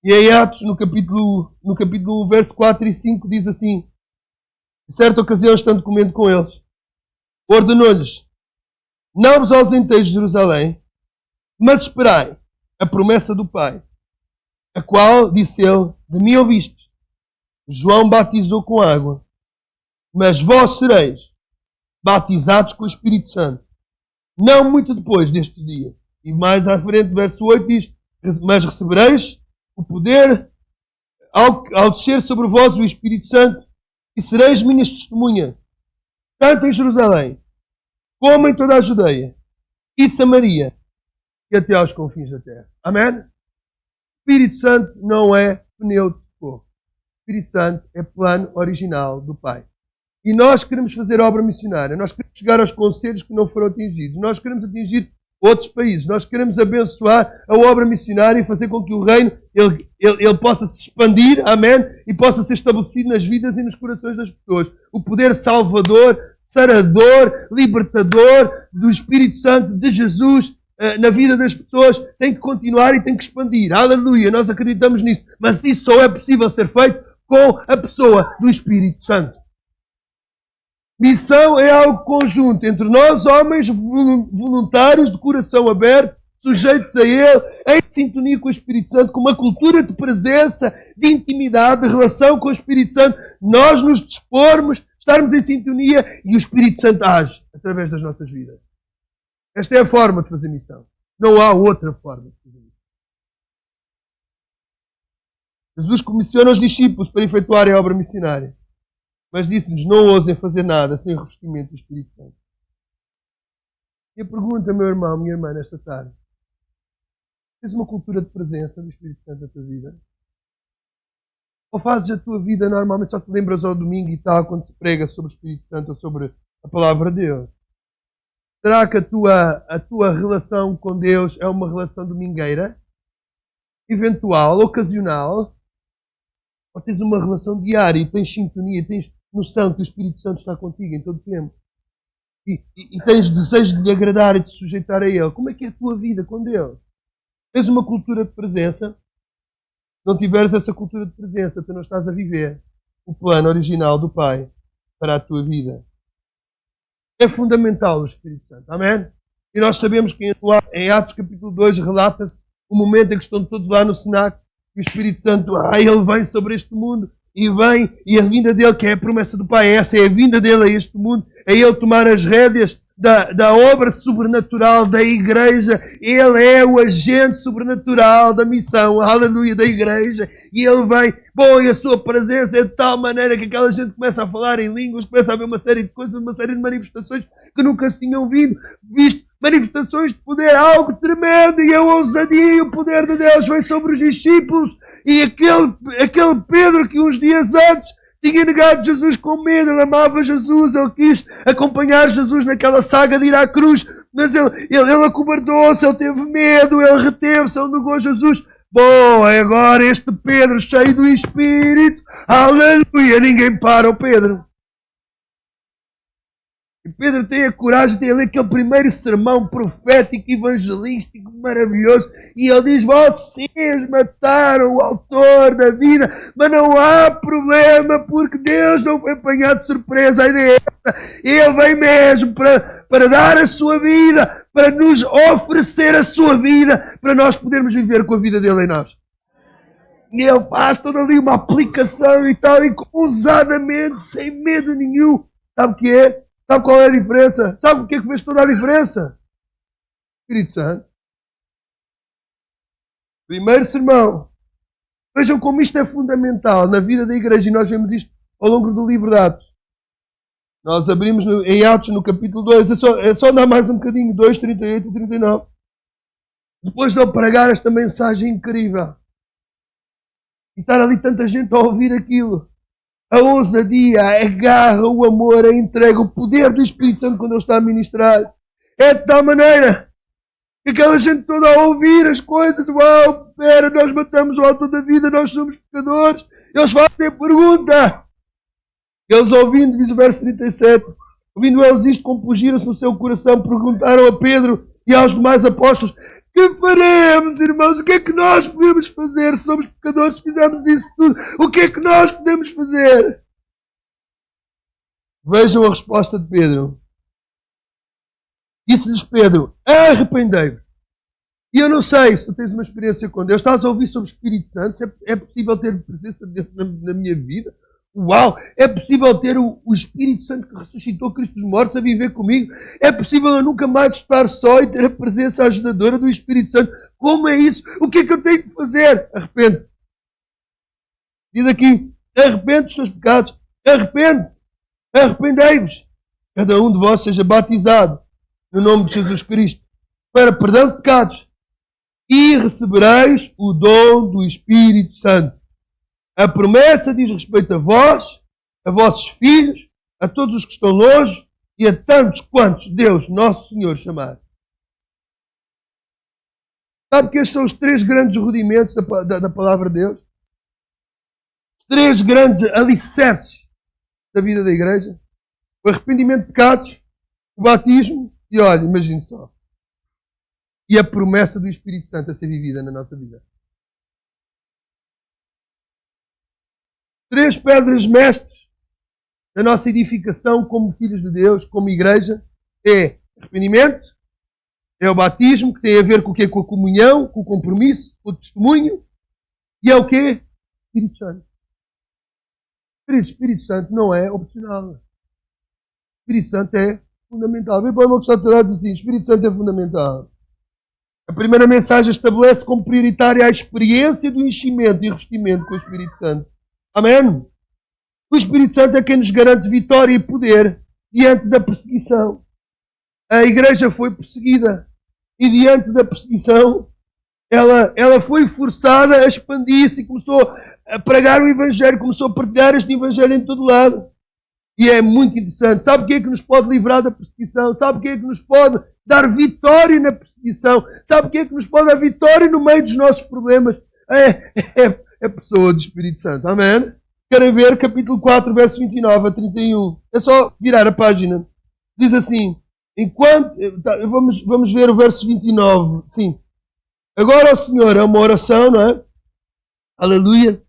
e em Atos, no capítulo 1, verso 4 e 5, diz assim, em certa ocasião, estando comendo com eles, ordenou-lhes, não vos ausenteis de Jerusalém, mas esperai a promessa do Pai, a qual, disse ele, de mim ouvistes. João batizou com água, mas vós sereis batizados com o Espírito Santo, não muito depois destes dias. E mais à frente, verso 8 diz, mas recebereis o poder ao descer sobre vós o Espírito Santo, e sereis minhas testemunhas, tanto em Jerusalém, como em toda a Judeia e Samaria, e até aos confins da terra. Amém? O Espírito Santo não é pneu de socorro. O Espírito Santo é plano original do Pai. E nós queremos fazer obra missionária. Nós queremos chegar aos concelhos que não foram atingidos. Nós queremos atingir outros países. Nós queremos abençoar a obra missionária e fazer com que o reino ele possa se expandir, amém? E possa ser estabelecido nas vidas e nos corações das pessoas. O poder salvador, sarador, libertador do Espírito Santo de Jesus na vida das pessoas tem que continuar e tem que expandir. Aleluia! Nós acreditamos nisso. Mas isso só é possível ser feito com a pessoa do Espírito Santo. Missão é algo conjunto entre nós, homens voluntários, de coração aberto, sujeitos a Ele, em sintonia com o Espírito Santo, com uma cultura de presença, de intimidade, de relação com o Espírito Santo. Nós nos dispormos, estarmos em sintonia e o Espírito Santo age através das nossas vidas. Esta é a forma de fazer missão. Não há outra forma de fazer missão. Jesus comissiona os discípulos para efetuarem a obra missionária. Mas disse-nos, não ousem fazer nada sem o revestimento do Espírito Santo. E a pergunta, meu irmão, minha irmã, nesta tarde. Tens uma cultura de presença do Espírito Santo na tua vida? Ou fazes a tua vida normalmente, só te lembras ao domingo e tal, quando se prega sobre o Espírito Santo ou sobre a Palavra de Deus? Será que a tua relação com Deus é uma relação domingueira? Eventual, ocasional? ou tens uma relação diária e tens sintonia, tens noção que o Espírito Santo está contigo em todo o tempo. E tens desejo de lhe agradar e de sujeitar a Ele. Como é que é a tua vida com Deus? Tens uma cultura de presença? Se não tiveres essa cultura de presença, tu não estás a viver o plano original do Pai para a tua vida. É fundamental o Espírito Santo. Amém? E nós sabemos que em Atos capítulo 2 relata-se o momento em que estão todos lá no cenáculo e o Espírito Santo, Ele vem sobre este mundo e vem, e a vinda dele, que é a promessa do Pai, essa é a vinda dele a este mundo, é Ele tomar as rédeas da obra sobrenatural da Igreja. Ele é o agente sobrenatural da missão, aleluia, da Igreja, e Ele vem, e a sua presença é de tal maneira que aquela gente começa a falar em línguas, começa a ver uma série de coisas, uma série de manifestações que nunca se tinham visto, manifestações de poder, algo tremendo, e a ousadia e o poder de Deus vem sobre os discípulos, e aquele Pedro que uns dias antes tinha negado Jesus com medo, ele amava Jesus, ele quis acompanhar Jesus naquela saga de ir à cruz, mas ele acobardou-se, ele teve medo, ele reteve-se, ele negou Jesus. Agora este Pedro cheio do Espírito, aleluia, ninguém para o Pedro. E Pedro tem a coragem de ler aquele primeiro sermão profético, evangelístico, maravilhoso. E ele diz, vocês mataram o autor da vida, mas não há problema, porque Deus não foi apanhado de surpresa. A ideia é esta. Ele vem mesmo para dar a sua vida, para nos oferecer a sua vida, para nós podermos viver com a vida dele em nós. E ele faz toda ali uma aplicação e tal, e ousadamente, sem medo nenhum. Sabe o que é? Sabe qual é a diferença? Sabe o que é que fez toda a diferença? Espírito Santo. Primeiro sermão. Vejam como isto é fundamental na vida da igreja, e nós vemos isto ao longo do livro de Atos. Nós abrimos em Atos no capítulo 2, é só dar mais um bocadinho, 2, 38 e 39. Depois de eu pregar esta mensagem incrível, e estar ali tanta gente a ouvir aquilo, a ousadia, a garra, o amor, a entrega, o poder do Espírito Santo quando Ele está a ministrar. É de tal maneira que aquela gente toda a ouvir as coisas, nós matamos o autor da vida, nós somos pecadores. Eles fazem a pergunta. Eles ouvindo, diz o verso 37, ouvindo eles isto, compungiram-se no seu coração, perguntaram a Pedro e aos demais apóstolos, que faremos, irmãos? O que é que nós podemos fazer? Se somos pecadores, se fizermos isso tudo, o que é que nós podemos fazer? Vejam a resposta de Pedro. Disse-lhes Pedro, arrependei-vos. E eu não sei se tu tens uma experiência com Deus, estás a ouvir sobre o Espírito Santo, se é possível ter a presença de Deus na minha vida. Uau! É possível ter o Espírito Santo que ressuscitou Cristo dos mortos a viver comigo? É possível eu nunca mais estar só e ter a presença ajudadora do Espírito Santo? Como é isso? O que é que eu tenho de fazer? Arrepende. Diz aqui, arrepende dos seus pecados. Arrependei-vos. Cada um de vós seja batizado no nome de Jesus Cristo para perdão de pecados e recebereis o dom do Espírito Santo. A promessa diz respeito a vós, a vossos filhos, a todos os que estão longe e a tantos quantos Deus, nosso Senhor, chamar. Sabe que estes são os 3 grandes rudimentos da palavra de Deus? Os 3 grandes alicerces da vida da igreja? O arrependimento de pecados, o batismo e, olha, imagine só. E a promessa do Espírito Santo a ser vivida na nossa vida. 3 pedras mestres da nossa edificação como filhos de Deus, como igreja, é arrependimento, é o batismo, que tem a ver com o quê? Com a comunhão, com o compromisso, com o testemunho, e é o quê? Espírito Santo. Espírito Santo não é opcional. Espírito Santo é fundamental. Vem para o meu gostado de dizer assim, Espírito Santo é fundamental. A primeira mensagem estabelece como prioritária a experiência do enchimento e revestimento com o Espírito Santo. Amém? O Espírito Santo é quem nos garante vitória e poder diante da perseguição. A igreja foi perseguida e diante da perseguição ela foi forçada a expandir-se e começou a pregar o Evangelho, começou a partilhar este Evangelho em todo lado. E é muito interessante. Sabe o que é que nos pode livrar da perseguição? Sabe o que é que nos pode dar vitória na perseguição? Sabe o que é que nos pode dar vitória no meio dos nossos problemas? é pessoa do Espírito Santo. Amém? Querem ver capítulo 4, verso 29 a 31. É só virar a página. Diz assim, vamos ver o verso 29. Sim. Agora o Senhor, é uma oração, não é? Aleluia.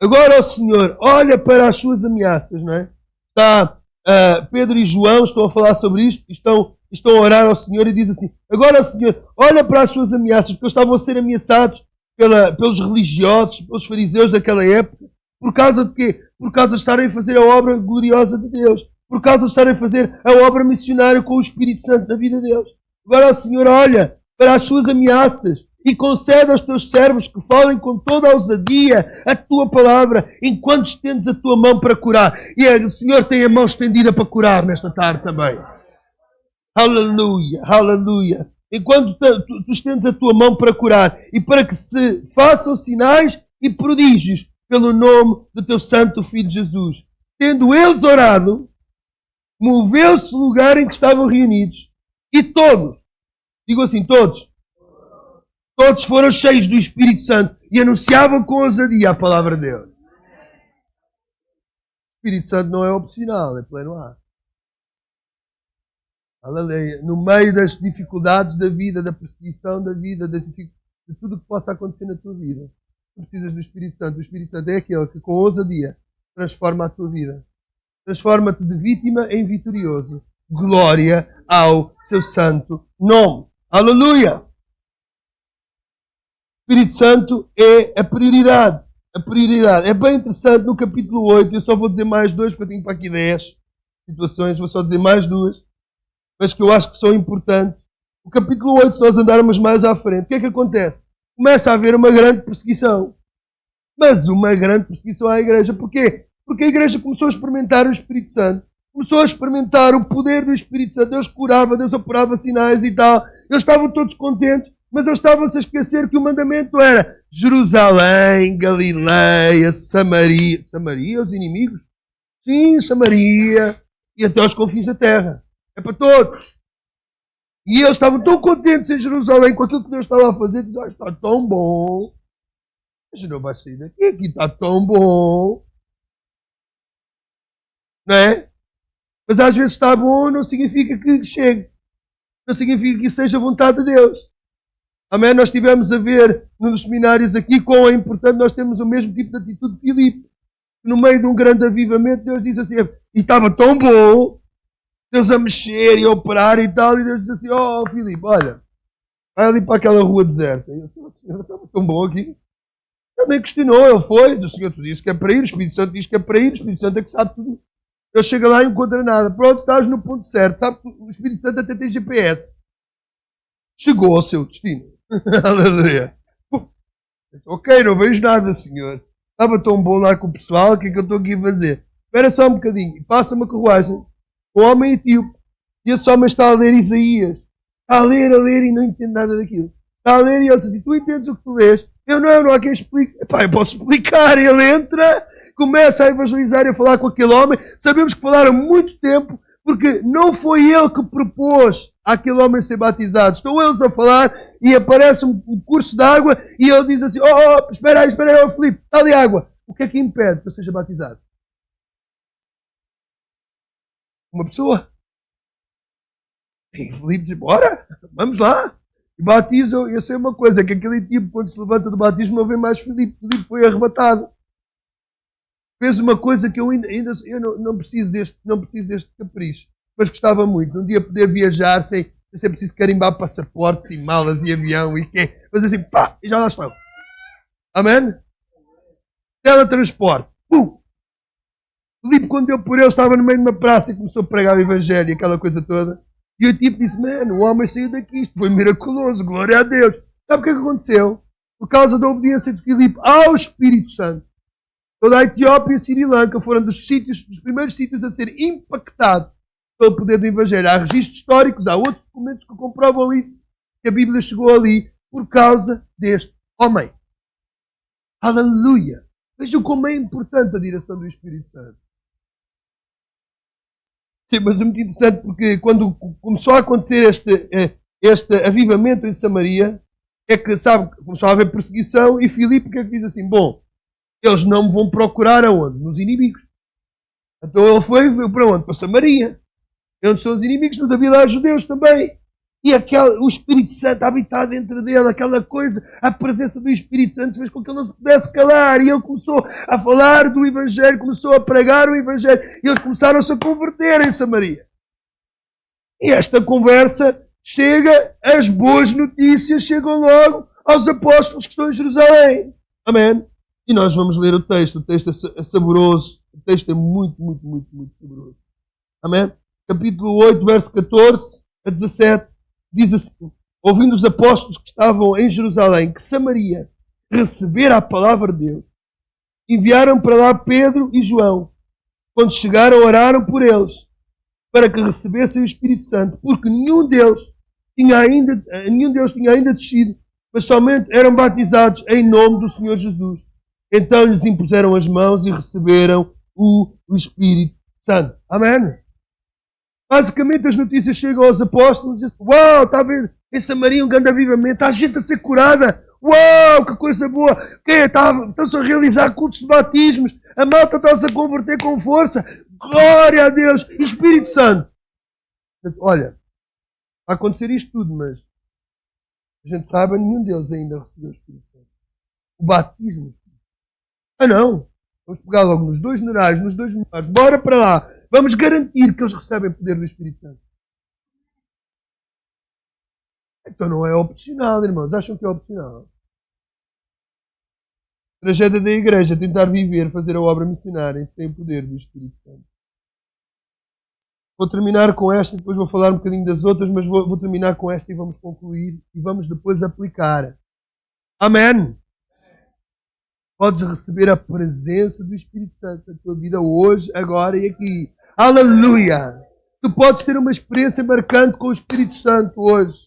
Agora o Senhor olha para as suas ameaças, não é? Está Pedro e João estão a falar sobre isto, estão a orar ao Senhor e diz assim, agora o Senhor olha para as suas ameaças, porque eles estavam a ser ameaçados pelos religiosos, pelos fariseus daquela época. Por causa de quê? Por causa de estarem a fazer a obra gloriosa de Deus. Por causa de estarem a fazer a obra missionária com o Espírito Santo na vida de Deus. Agora o Senhor olha para as suas ameaças e concede aos teus servos que falem com toda a ousadia a tua palavra, enquanto estendes a tua mão para curar. E o Senhor tem a mão estendida para curar nesta tarde também. Aleluia, aleluia. Enquanto tu estendes a tua mão para curar e para que se façam sinais e prodígios pelo nome do teu santo Filho Jesus. Tendo eles orado, moveu-se o lugar em que estavam reunidos e todos, digo assim, todos foram cheios do Espírito Santo e anunciavam com ousadia a palavra de Deus. O Espírito Santo não é opcional, é pleno ar. Aleluia. No meio das dificuldades da vida, da perseguição da vida, de tudo o que possa acontecer na tua vida, tu precisas do Espírito Santo. O Espírito Santo é aquele que com ousadia transforma a tua vida. Transforma-te de vítima em vitorioso. Glória ao seu santo nome. Aleluia! O Espírito Santo é a prioridade. A prioridade. É bem interessante no capítulo 8. Eu só vou dizer mais 2, porque eu tenho para aqui 10 situações. Vou só dizer mais 2. Mas que eu acho que são importantes. O capítulo 8, se nós andarmos mais à frente, o que é que acontece? Começa a haver uma grande perseguição. Mas uma grande perseguição à igreja. Porquê? Porque a igreja começou a experimentar o Espírito Santo. Começou a experimentar o poder do Espírito Santo. Deus curava, Deus operava sinais e tal. Eles estavam todos contentes, mas eles estavam-se a esquecer que o mandamento era Jerusalém, Galileia, Samaria. Samaria, os inimigos? Sim, Samaria. E até aos confins da terra. É para todos. E eles estavam tão contentes em Jerusalém com aquilo que Deus estava a fazer. Diziam, está tão bom. A gente não vai sair daqui. Aqui está tão bom. Não é? Mas às vezes está bom não significa que chegue. Não significa que isso seja vontade de Deus. Amém? Nós estivemos a ver nos seminários aqui quão é importante nós termos o mesmo tipo de atitude de Filipe. No meio de um grande avivamento, Deus diz assim, e estava tão bom, Deus a mexer e a operar e tal, e Deus diz assim, oh Filipe, olha, vai ali para aquela rua deserta. E eu disse, Senhor, estava tão bom aqui. Ele nem questionou, ele foi, o Senhor tu disse que é para ir, o Espírito Santo diz que é para ir, o Espírito Santo é que sabe tudo. Ele chega lá e não encontra nada. Pronto, estás no ponto certo. Sabe que o Espírito Santo até tem GPS. Chegou ao seu destino. Aleluia. Ok, não vejo nada, Senhor. Estava tão bom lá com o pessoal, o que é que eu estou aqui a fazer? Espera só um bocadinho. E passa uma carruagem. O homem etíope. E esse homem está a ler Isaías. Está a ler e não entende nada daquilo. Está a ler e ele diz assim, tu entendes o que tu lês? Eu não há quem explique. Epá, eu posso explicar. Ele entra, começa a evangelizar e a falar com aquele homem. Sabemos que falaram muito tempo, porque não foi ele que propôs àquele homem ser batizado. Estão eles a falar e aparece um curso de água e ele diz assim, espera aí, Filipe, está ali água. O que é que impede que eu seja batizado? Uma pessoa. E Filipe diz, bora, vamos lá. E batizam, eu sei uma coisa, que aquele tipo, quando se levanta do batismo, não vê mais Filipe. Filipe foi arrebatado. Fez uma coisa que eu não preciso deste capricho, mas gostava muito. Um dia poder viajar sem ser preciso carimbar passaportes e malas e avião e quê. Mas assim, pá, e já lá estão. Amém? Teletransporte. Filipe, quando deu por ele, estava no meio de uma praça e começou a pregar o Evangelho e aquela coisa toda. E o tipo disse, mano, o homem saiu daqui, isto foi miraculoso, glória a Deus. Sabe o que é que aconteceu? Por causa da obediência de Filipe ao Espírito Santo. Toda a Etiópia e Sri Lanka foram dos primeiros sítios a ser impactados pelo poder do Evangelho. Há registros históricos, há outros documentos que comprovam isso, que a Bíblia chegou ali por causa deste homem. Aleluia! Vejam como é importante a direção do Espírito Santo. Sim, mas é muito interessante porque quando começou a acontecer este avivamento em Samaria, é que, sabe, começou a haver perseguição e Filipe que é que diz assim, bom, Eles não me vão procurar aonde? Nos inimigos. Então ele foi para onde? Para Samaria. Onde estão os inimigos, mas havia lá judeus também. E o Espírito Santo habitar dentro dele, aquela coisa, a presença do Espírito Santo fez com que ele não se pudesse calar. E ele começou a falar do Evangelho, começou a pregar o Evangelho. E eles começaram-se a converter em Samaria. E esta conversa chega, as boas notícias chegam logo aos apóstolos que estão em Jerusalém. Amém? E nós vamos ler o texto. O texto é saboroso. O texto é muito, muito, muito, muito saboroso. Amém? Capítulo 8, verso 14 a 17. Diz assim: ouvindo os apóstolos que estavam em Jerusalém que Samaria recebera a palavra de Deus, enviaram para lá Pedro e João. Quando chegaram, oraram por eles, para que recebessem o Espírito Santo, porque nenhum deles tinha ainda descido, mas somente eram batizados em nome do Senhor Jesus. Então lhes impuseram as mãos e receberam o Espírito Santo. Amém? Basicamente as notícias chegam aos apóstolos e dizem: uau, está a ver em Samaria um grande avivamento, está a gente a ser curada, uau, que coisa boa, estão-se a realizar cultos de batismos, a malta está-se a converter com força, glória a Deus, Espírito Santo. Olha, vai acontecer isto tudo, mas a gente sabe, nenhum deles ainda recebeu o Espírito Santo. O batismo. Ah não, vamos pegar logo nos dois generais, nos dois menores, bora para lá. Vamos garantir que eles recebem o poder do Espírito Santo. Então não é opcional, irmãos. Acham que é opcional? A tragédia da igreja, tentar viver, fazer a obra missionária, tem o poder do Espírito Santo. Vou terminar com esta, depois vou falar um bocadinho das outras, mas vou terminar com esta e vamos concluir e vamos depois aplicar. Amém? Podes receber a presença do Espírito Santo na tua vida hoje, agora e aqui. Aleluia! Tu podes ter uma experiência marcante com o Espírito Santo hoje.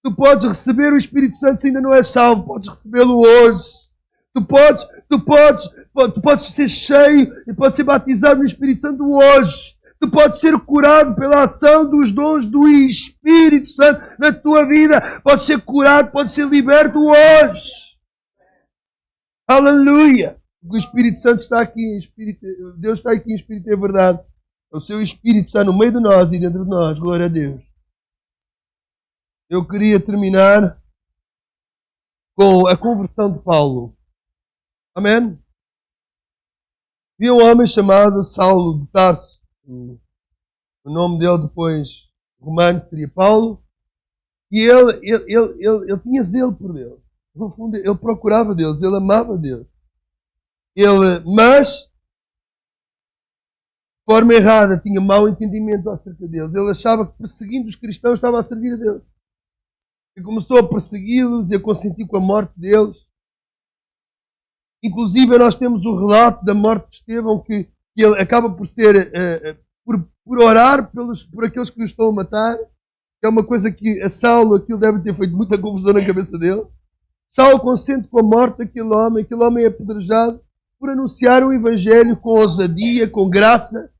Tu podes receber o Espírito Santo se ainda não és salvo. Podes recebê-lo hoje. Tu podes ser cheio e podes ser batizado no Espírito Santo hoje. Tu podes ser curado pela ação dos dons do Espírito Santo na tua vida. Podes ser curado, podes ser liberto hoje. Aleluia! O Espírito Santo está aqui, Deus está aqui em Espírito, é verdade. O seu Espírito está no meio de nós e dentro de nós. Glória a Deus. Eu queria terminar com a conversão de Paulo. Amém? Havia um homem chamado Saulo de Tarso. O nome dele depois romano seria Paulo. E ele tinha zelo por Deus. No fundo, ele procurava Deus, ele amava Deus. Mas de forma errada, tinha mau entendimento acerca de Deus. Ele achava que perseguindo os cristãos estava a servir a Deus. E começou a persegui-los e a consentir com a morte deles. Inclusive, nós temos o relato da morte de Estevão, que ele acaba por ser, por orar por aqueles que o estão a matar. É uma coisa que a Saulo, aquilo deve ter feito muita confusão na cabeça dele. Saulo consente com a morte daquele homem é apedrejado por anunciar o Evangelho com ousadia, com graça.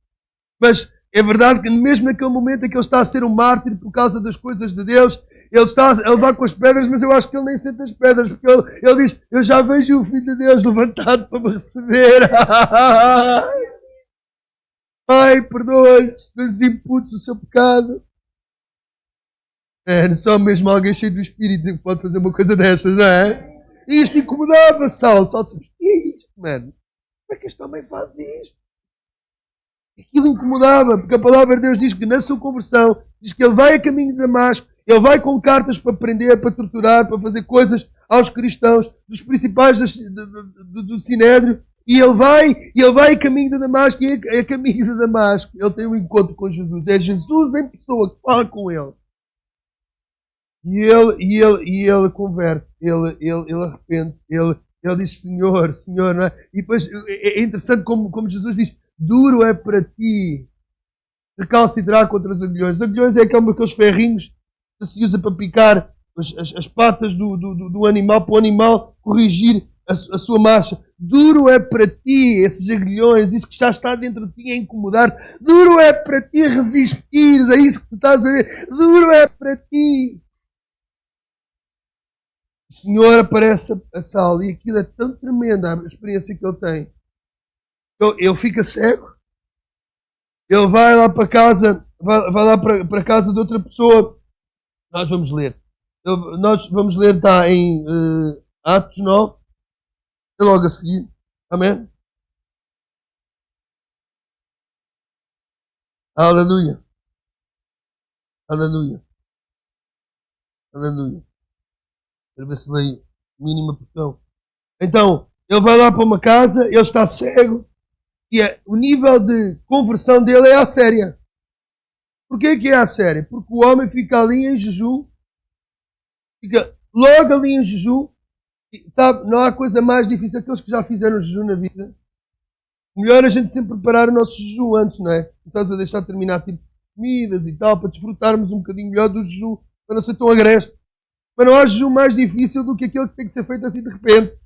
Mas é verdade que mesmo naquele momento em que ele está a ser um mártir por causa das coisas de Deus, ele está a levar com as pedras, mas eu acho que ele nem sente as pedras, porque ele diz: eu já vejo o Filho de Deus levantado para me receber. Pai, perdoa-lhes, não lhes imputes o seu pecado. Só mesmo alguém cheio do Espírito que pode fazer uma coisa destas, não é? E isto incomodava Saulo. Saulo disse: o que é isto, mano? Como é que este homem faz isto? Aquilo incomodava, porque a palavra de Deus diz que na sua conversão, diz que ele vai a caminho de Damasco, ele vai com cartas para prender, para torturar, para fazer coisas aos cristãos, dos principais do Sinédrio, e ele vai a caminho de Damasco, e a caminho de Damasco ele tem um encontro com Jesus. É Jesus em pessoa que fala com ele. E ele converte, ele arrepende, ele diz: Senhor, não é? E depois é interessante como Jesus diz: duro é para ti recalcitrar contra os aguilhões. Os aguilhões é aqueles ferrinhos que se usa para picar as patas do animal, para o animal corrigir a sua marcha. Duro é para ti esses aguilhões, isso que já está dentro de ti a incomodar. Duro é para ti resistir a isso que tu estás a ver. Duro é para ti. o Senhor aparece a Saulo e aquilo é tão tremenda a experiência que ele tem. Ele fica cego. Ele vai lá para casa, vai lá para a casa de outra pessoa. Nós vamos ler. Nós vamos ler, está em Atos 9. É logo a seguir. Amém? Aleluia. Aleluia. Aleluia. Quero ver se leio mínima porção. Então, ele vai lá para uma casa, ele está cego, e o nível de conversão dele é à séria. Porquê que é à séria? Porque o homem fica ali em jejum, fica logo ali em jejum, e, sabe, não há coisa mais difícil, aqueles que já fizeram jejum na vida. Melhor a gente sempre preparar o nosso jejum antes, não é? Começamos a deixar terminar tipo comidas e tal, para desfrutarmos um bocadinho melhor do jejum, para não ser tão agreste. Mas não há jejum mais difícil do que aquele que tem que ser feito assim de repente,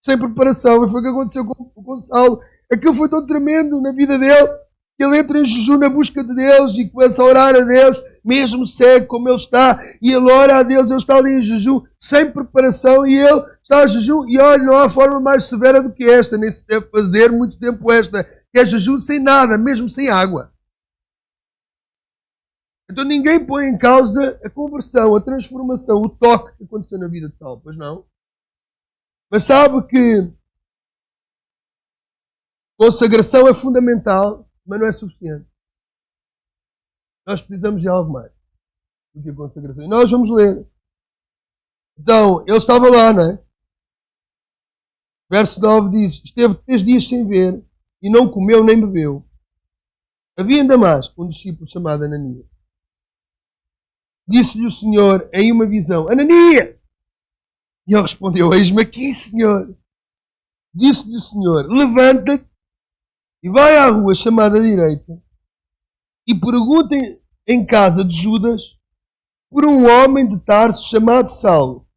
sem preparação. E foi o que aconteceu com o Gonçalo. Aquilo foi tão tremendo na vida dele, que ele entra em jejum na busca de Deus e começa a orar a Deus, mesmo cego como ele está, e ele ora a Deus, ele está ali em jejum, sem preparação, e ele está em jejum, e olha, não há forma mais severa do que esta, nem se deve fazer muito tempo esta, que é jejum sem nada, mesmo sem água. Então ninguém põe em causa a conversão, a transformação, o toque que aconteceu na vida de tal, pois não? Mas sabe que consagração é fundamental, mas não é suficiente. Nós precisamos de algo mais do que a consagração. E nós vamos ler. Então, ele estava lá, não é? Verso 9 diz, esteve 3 dias sem ver e não comeu nem bebeu. Havia em Damasco um discípulo chamado Ananias. Disse-lhe o Senhor em uma visão, Ananias! E ele respondeu, eis-me aqui, Senhor. Disse-lhe o Senhor, levanta-te e vai à rua chamada direita e pergunta em casa de Judas por um homem de Tarso chamado Saulo,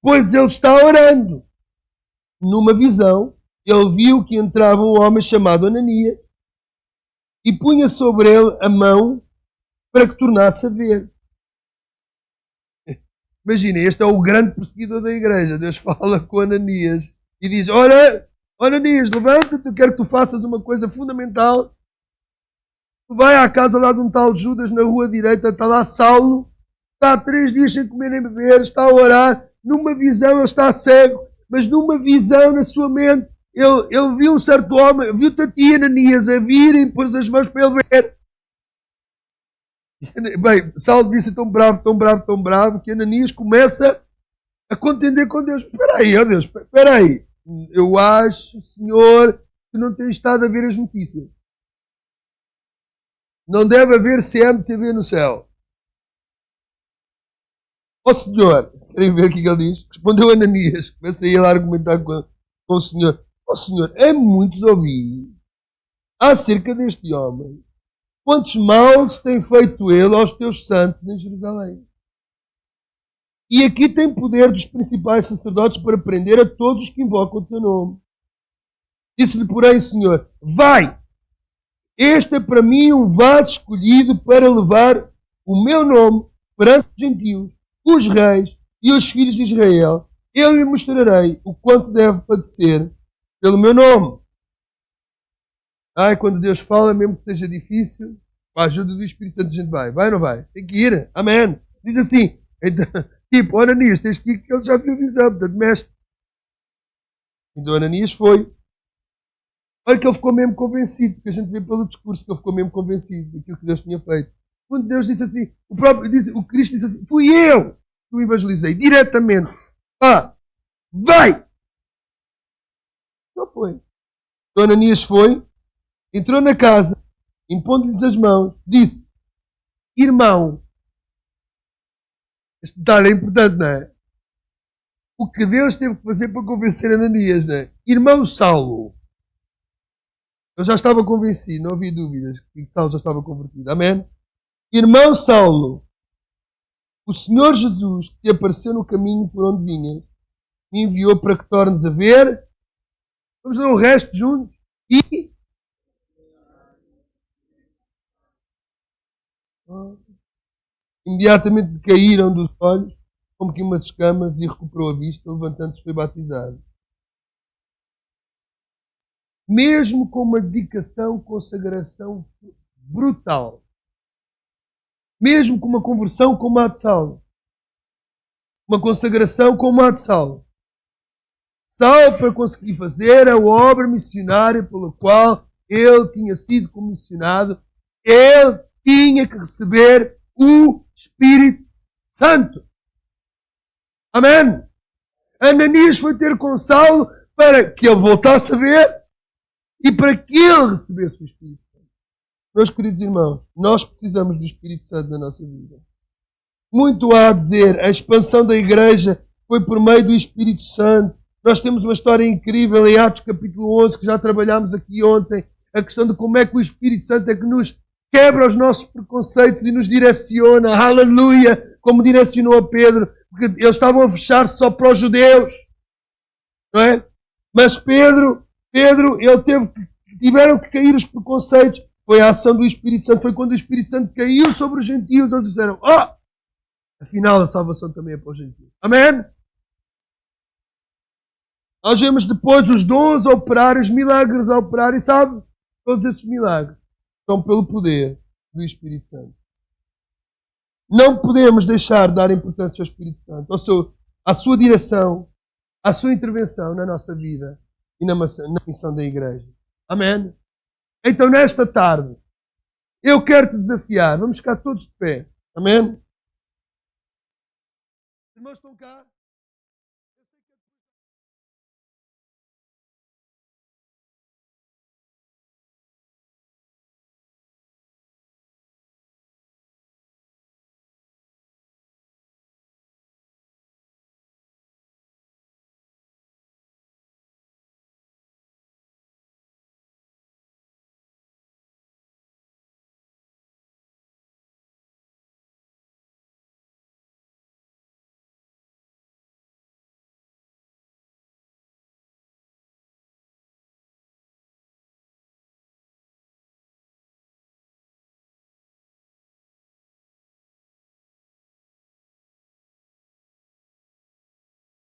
pois ele está orando. Numa visão, ele viu que entrava um homem chamado Ananias e punha sobre ele a mão para que tornasse a ver. Imagina, este é o grande perseguidor da igreja. Deus fala com Ananias e diz, olha, Ananias, levanta-te, eu quero que tu faças uma coisa fundamental. Tu vai à casa lá de um tal Judas na rua direita, está lá Saulo, está há 3 dias sem comer nem beber, está a orar, numa visão ele está cego, mas numa visão na sua mente, ele viu um certo homem, viu-te a ti, Ananias, a vir e pôs as mãos para ele ver. Bem, Saulo disse tão bravo, que Ananias começa a contender com Deus. Espera aí, ó Deus, espera aí. Eu acho, Senhor, que não tem estado a ver as notícias. Não deve haver CMTV no céu. Ó Senhor, querem ver o que ele diz? Respondeu Ananias, começa a ir lá argumentar com o Senhor. Ó Senhor, é muitos ouvi acerca deste homem. Quantos males tem feito ele aos teus santos em Jerusalém? E aqui tem poder dos principais sacerdotes para prender a todos os que invocam o teu nome. Disse-lhe, porém, Senhor, vai! Este é para mim um vaso escolhido para levar o meu nome perante os gentios, os reis e os filhos de Israel. Eu lhe mostrarei o quanto deve padecer pelo meu nome. Ai, quando Deus fala, mesmo que seja difícil, com a ajuda do Espírito Santo a gente vai. Vai ou não vai? Tem que ir. Amém. Diz assim, então, tipo, Ananias, tens que ir que ele já viu a visão, portanto, mestre. Então Ananias foi. Olha que ele ficou mesmo convencido, porque a gente vê pelo discurso que ele ficou mesmo convencido daquilo que Deus tinha feito. Quando Deus disse assim, o Cristo disse assim, fui eu que o evangelizei, diretamente. Vai! Não foi. Então Ananias foi, entrou na casa, impondo-lhes as mãos, disse, irmão, este detalhe é importante, não é? O que Deus teve que fazer para convencer Ananias, não é? Irmão Saulo. Eu já estava convencido, não havia dúvidas que Saulo já estava convertido. Amém? Irmão Saulo, o Senhor Jesus que te apareceu no caminho por onde vinhas, me enviou para que tornes a ver. Vamos ler o resto juntos. E imediatamente caíram dos olhos, como que umas escamas e recuperou a vista, levantando-se foi batizado. Mesmo com uma dedicação, consagração brutal. Mesmo com uma conversão com uma de Saulo. Uma consagração com uma de Saulo. Saulo, para conseguir fazer a obra missionária pela qual ele tinha sido comissionado, ele tinha que receber o Espírito Santo. Amém? Ananias foi ter com Saulo para que ele voltasse a ver e para que ele recebesse o Espírito Santo. Meus queridos irmãos, nós precisamos do Espírito Santo na nossa vida. Muito há a dizer, a expansão da igreja foi por meio do Espírito Santo. Nós temos uma história incrível em Atos capítulo 11, que já trabalhámos aqui ontem, a questão de como é que o Espírito Santo é que nos quebra os nossos preconceitos e nos direciona, aleluia, como direcionou a Pedro, porque eles estavam a fechar-se só para os judeus, não é? Mas Pedro, tiveram que cair os preconceitos, foi a ação do Espírito Santo, foi quando o Espírito Santo caiu sobre os gentios, eles disseram, afinal a salvação também é para os gentios. Amém? Nós vemos depois os dons a operar, os milagres a operar, e sabe, todos esses milagres são pelo poder do Espírito Santo. Não podemos deixar de dar importância ao Espírito Santo, à sua direção, à sua intervenção na nossa vida e na missão da igreja. Amém? Então, nesta tarde, eu quero te desafiar. Vamos ficar todos de pé. Amém? Os irmãos estão cá?